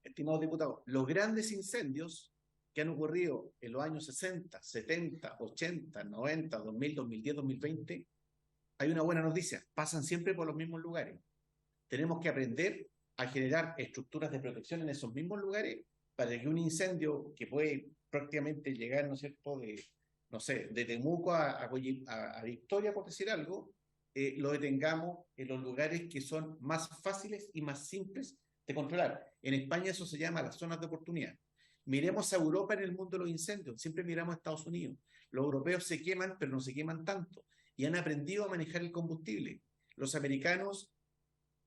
estimados diputados, los grandes incendios que han ocurrido en los años 60, 70, 80, 90, 2000, 2010, 2020, hay una buena noticia, pasan siempre por los mismos lugares. Tenemos que aprender a generar estructuras de protección en esos mismos lugares para que un incendio que puede prácticamente llegar, ¿no es cierto?, de Temuco a Victoria, por decir algo, lo detengamos en los lugares que son más fáciles y más simples de controlar. En España eso se llama las zonas de oportunidad. Miremos a Europa en el mundo de los incendios, siempre miramos a Estados Unidos. Los europeos se queman, pero no se queman tanto, y han aprendido a manejar el combustible. Los americanos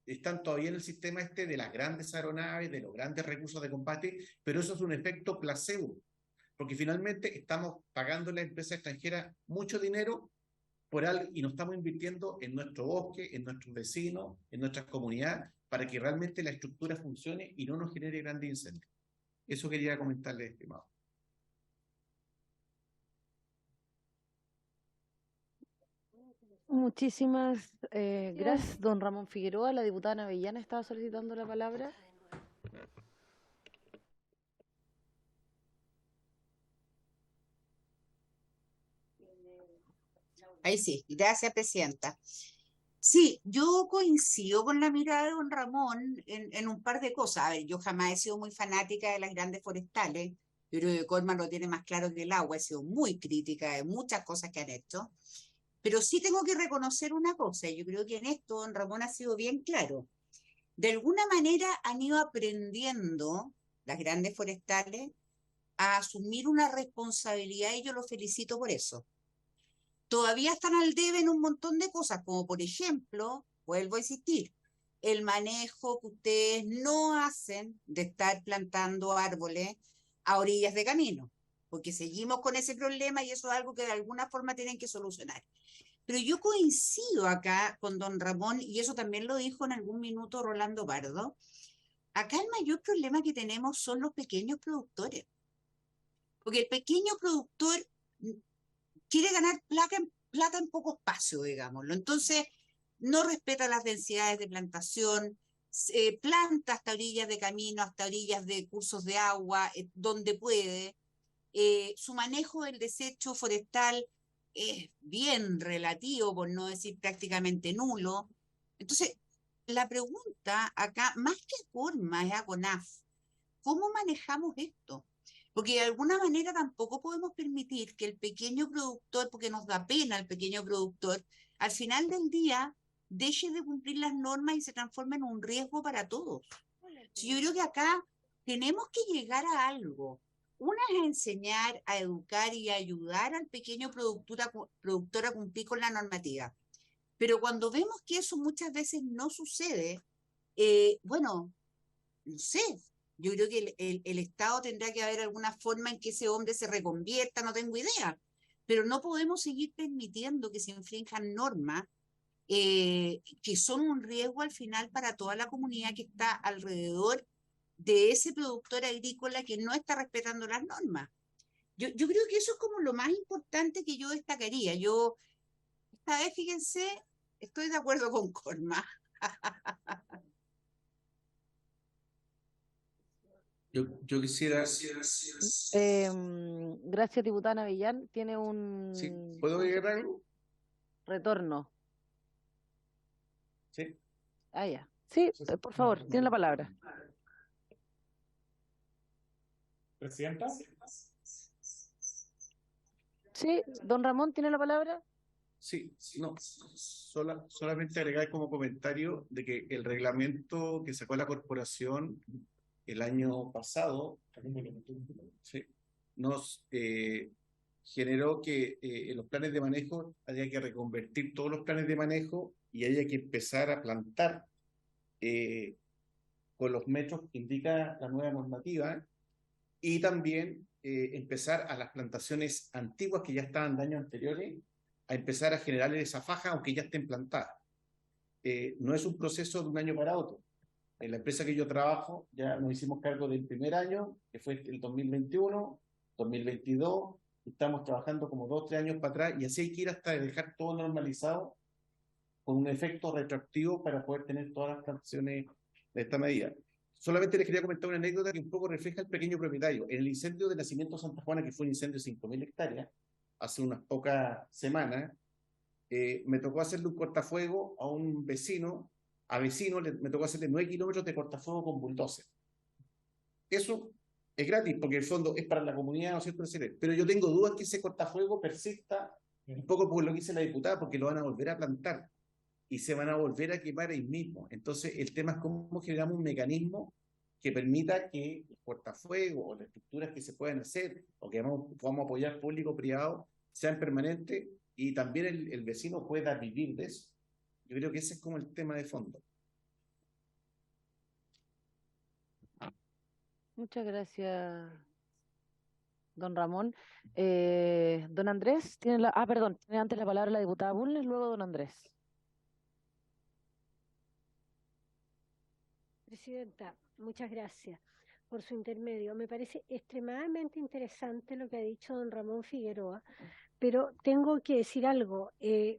están todavía en el sistema de las grandes aeronaves, de los grandes recursos de combate, pero eso es un efecto placebo, porque finalmente estamos pagando a la empresa extranjera mucho dinero por algo y no estamos invirtiendo en nuestro bosque, en nuestros vecinos, en nuestras comunidades, para que realmente la estructura funcione y no nos genere grandes incendios. Eso quería comentarles, estimado. Muchísimas gracias, don Ramón Figueroa. La diputada Navellana estaba solicitando la palabra. Ahí sí, gracias, presidenta. Sí, yo coincido con la mirada de don Ramón en un par de cosas. A ver, yo jamás he sido muy fanática de las grandes forestales. Yo creo que Colman lo tiene más claro que el agua. He sido muy crítica de muchas cosas que han hecho. Pero sí tengo que reconocer una cosa. Yo creo que en esto don Ramón ha sido bien claro. De alguna manera han ido aprendiendo las grandes forestales a asumir una responsabilidad y yo los felicito por eso. Todavía están al debe en un montón de cosas, como por ejemplo, vuelvo a insistir, el manejo que ustedes no hacen de estar plantando árboles a orillas de camino, porque seguimos con ese problema y eso es algo que de alguna forma tienen que solucionar. Pero yo coincido acá con don Ramón, y eso también lo dijo en algún minuto Rolando Pardo, acá el mayor problema que tenemos son los pequeños productores, porque el pequeño productor quiere ganar plata en poco espacio, digámoslo. Entonces, no respeta las densidades de plantación, planta hasta orillas de camino, hasta orillas de cursos de agua, donde puede. Su manejo del desecho forestal es bien relativo, por no decir prácticamente nulo. Entonces, la pregunta acá, más que forma, es a CONAF. ¿Cómo manejamos esto? Porque de alguna manera tampoco podemos permitir que el pequeño productor, porque nos da pena el pequeño productor, al final del día deje de cumplir las normas y se transforme en un riesgo para todos. Yo creo que acá tenemos que llegar a algo. Una es enseñar, a educar y a ayudar al pequeño productor a cumplir con la normativa. Pero cuando vemos que eso muchas veces no sucede, bueno, no sé, yo creo que el Estado tendrá que haber alguna forma en que ese hombre se reconvierta, no tengo idea, pero no podemos seguir permitiendo que se infrinjan normas que son un riesgo al final para toda la comunidad que está alrededor de ese productor agrícola que no está respetando las normas. Yo creo que eso es como lo más importante que yo destacaría. Yo, esta vez, fíjense, estoy de acuerdo con Corma. Yo quisiera... Gracias, diputada Navillán. Tiene Sí, un ¿puedo agregar algo? retorno. Sí. Ah, ya. Sí, por favor, tiene la palabra. Presidenta. Sí, don Ramón tiene la palabra. Sí, no, solamente agregar como comentario de que el reglamento que sacó la corporación el año pasado, sí, nos generó que en los planes de manejo haya que reconvertir todos los planes de manejo y haya que empezar a plantar con los metros que indica la nueva normativa y también empezar a las plantaciones antiguas que ya estaban de años anteriores a empezar a generarle esa faja aunque ya estén plantadas. No es un proceso de un año para otro. En la empresa que yo trabajo ya nos hicimos cargo del primer año, que fue el 2021, 2022, estamos trabajando como 2 o 3 años para atrás y así hay que ir hasta dejar todo normalizado con un efecto retroactivo para poder tener todas las plantaciones de esta medida. Solamente les quería comentar una anécdota que un poco refleja el pequeño propietario. En el incendio de Nacimiento Santa Juana, que fue un incendio de 5.000 hectáreas, hace unas pocas semanas, me tocó hacerle un cortafuego a un vecino, me tocó hacerle 9 kilómetros de cortafuego con bulldozer. Eso es gratis, porque en el fondo es para la comunidad, ¿no es cierto? Pero yo tengo dudas que ese cortafuego persista, un poco por lo que dice la diputada, porque lo van a volver a plantar y se van a volver a quemar ahí mismo. Entonces, el tema es cómo generamos un mecanismo que permita que el cortafuego o las estructuras que se puedan hacer o que podamos apoyar público-privado sean permanentes y también el vecino pueda vivir de eso. Yo creo que ese es como el tema de fondo. Muchas gracias, don Ramón. Don Andrés, tiene perdón, tiene antes la palabra la diputada Bulnes, luego don Andrés. Presidenta, muchas gracias por su intermedio. Me parece extremadamente interesante lo que ha dicho don Ramón Figueroa, pero tengo que decir algo.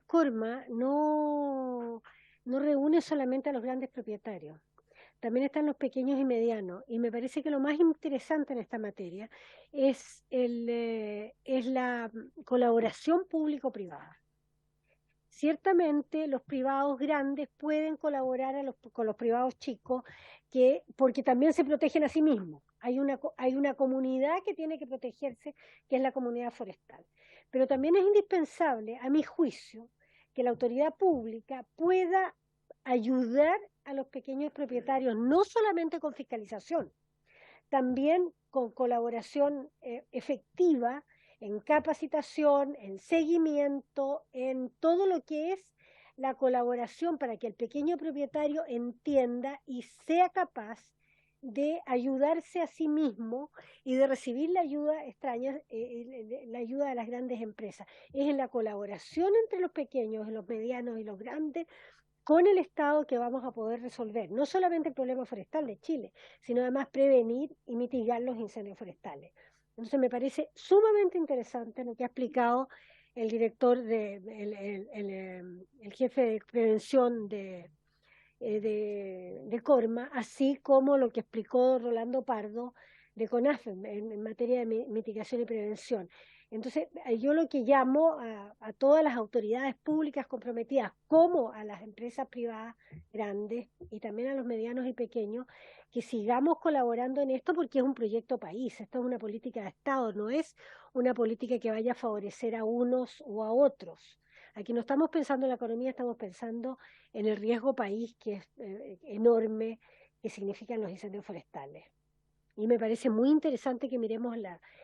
Corma no reúne solamente a los grandes propietarios, también están los pequeños y medianos, y me parece que lo más interesante en esta materia es la colaboración público-privada. Ciertamente los privados grandes pueden colaborar con los privados chicos, porque también se protegen a sí mismos. Hay una comunidad que tiene que protegerse, que es la comunidad forestal. Pero también es indispensable, a mi juicio, que la autoridad pública pueda ayudar a los pequeños propietarios, no solamente con fiscalización, también con colaboración efectiva en capacitación, en seguimiento, en todo lo que es la colaboración para que el pequeño propietario entienda y sea capaz de ayudarse a sí mismo y de recibir la ayuda extraña, la ayuda de las grandes empresas. Es en la colaboración entre los pequeños, los medianos y los grandes con el Estado que vamos a poder resolver no solamente el problema forestal de Chile, sino además prevenir y mitigar los incendios forestales. Entonces me parece sumamente interesante lo que ha explicado el director, el jefe de prevención de Corma, así como lo que explicó Rolando Pardo de CONAF en materia de mitigación y prevención. Entonces, yo lo que llamo a todas las autoridades públicas comprometidas, como a las empresas privadas grandes y también a los medianos y pequeños, que sigamos colaborando en esto porque es un proyecto país, esto es una política de Estado, no es una política que vaya a favorecer a unos o a otros. Aquí no estamos pensando en la economía, estamos pensando en el riesgo país que es enorme, que significan los incendios forestales. Y me parece muy interesante que miremos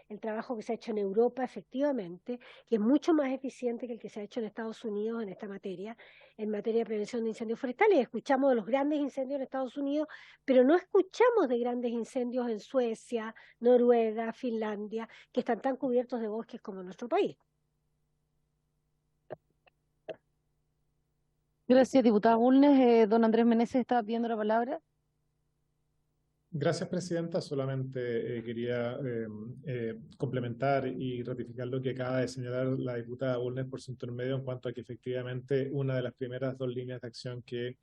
el trabajo que se ha hecho en Europa, efectivamente, que es mucho más eficiente que el que se ha hecho en Estados Unidos en esta materia, en materia de prevención de incendios forestales. Escuchamos de los grandes incendios en Estados Unidos, pero no escuchamos de grandes incendios en Suecia, Noruega, Finlandia, que están tan cubiertos de bosques como en nuestro país. Gracias, diputada Bulnes. Don Andrés Meneses estaba pidiendo la palabra. Gracias, Presidenta. Solamente quería complementar y ratificar lo que acaba de señalar la diputada Bulnes por su intermedio en cuanto a que efectivamente una de las primeras dos líneas de acción que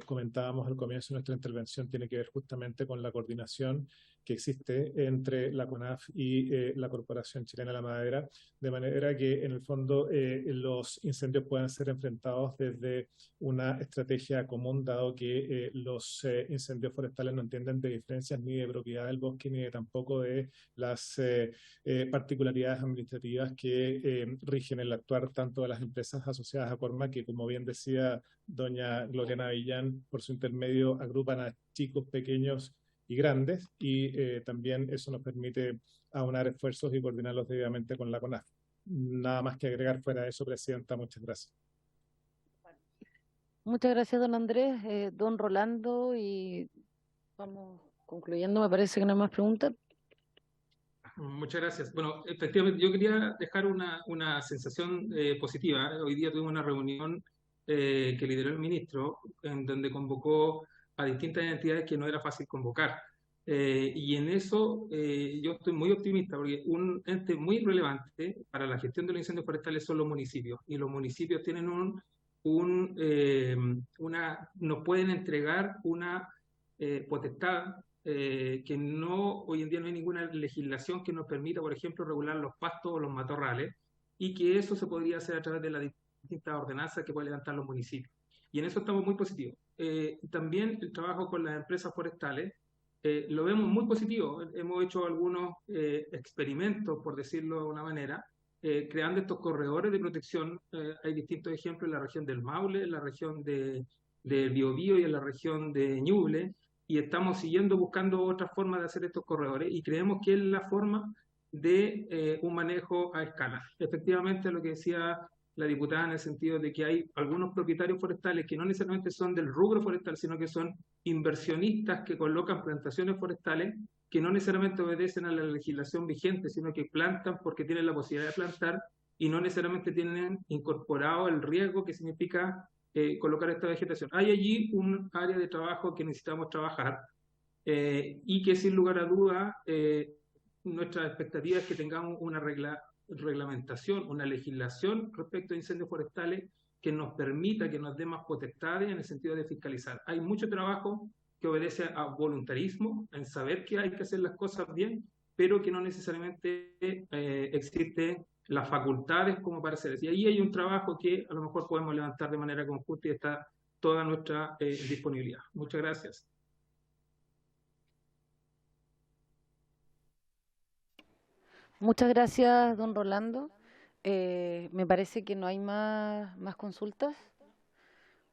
comentábamos al comienzo de nuestra intervención tiene que ver justamente con la coordinación que existe entre la CONAF y la Corporación Chilena de la Madera, de manera que en el fondo los incendios puedan ser enfrentados desde una estrategia común, dado que los incendios forestales no entienden de diferencias ni de propiedad del bosque ni de tampoco de las particularidades administrativas que rigen el actuar tanto de las empresas asociadas a Corma, que como bien decía doña Gloriana Villán, por su intermedio agrupan a chicos, pequeños y grandes, y también eso nos permite aunar esfuerzos y coordinarlos debidamente con la CONAF. Nada más que agregar fuera de eso, Presidenta. Muchas gracias. Muchas gracias, don Andrés. Don Rolando, y vamos concluyendo, me parece que no hay más preguntas. Muchas gracias. Bueno, efectivamente, yo quería dejar una sensación positiva. Hoy día tuvimos una reunión que lideró el ministro, en donde convocó a distintas entidades que no era fácil convocar. Y en eso yo estoy muy optimista, porque un ente muy relevante para la gestión de los incendios forestales son los municipios, y los municipios tienen nos pueden entregar una potestad que no, hoy en día no hay ninguna legislación que nos permita, por ejemplo, regular los pastos o los matorrales, y que eso se podría hacer a través de las distintas ordenanzas que pueden levantar los municipios. Y en eso estamos muy positivos. También el trabajo con las empresas forestales lo vemos muy positivo. Hemos hecho algunos experimentos, por decirlo de una manera, creando estos corredores de protección. Hay distintos ejemplos en la región del Maule, en la región de Biobío y en la región de Ñuble, y estamos siguiendo buscando otras formas de hacer estos corredores, y creemos que es la forma de un manejo a escala. Efectivamente, lo que decía la diputada, en el sentido de que hay algunos propietarios forestales que no necesariamente son del rubro forestal, sino que son inversionistas que colocan plantaciones forestales que no necesariamente obedecen a la legislación vigente, sino que plantan porque tienen la posibilidad de plantar y no necesariamente tienen incorporado el riesgo que significa colocar esta vegetación. Hay allí un área de trabajo que necesitamos trabajar y que sin lugar a dudas nuestra expectativa es que tengamos una reglamentación, una legislación respecto a incendios forestales que nos permita, que nos dé más potestades en el sentido de fiscalizar. Hay mucho trabajo que obedece a voluntarismo, en saber que hay que hacer las cosas bien, pero que no necesariamente existen las facultades como para hacer eso. Y ahí hay un trabajo que a lo mejor podemos levantar de manera conjunta, y está toda nuestra disponibilidad. Muchas gracias. Muchas gracias, don Rolando. Me parece que no hay más consultas.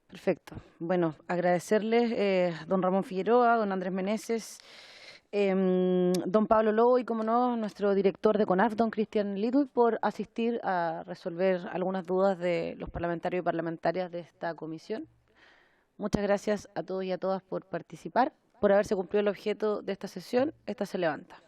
Perfecto. Bueno, agradecerles don Ramón Figueroa, don Andrés Meneses, don Pablo Lobo y, como no, nuestro director de CONAF, don Cristian Lidwig, por asistir a resolver algunas dudas de los parlamentarios y parlamentarias de esta comisión. Muchas gracias a todos y a todas por participar, por haberse cumplido el objeto de esta sesión. Esta se levanta.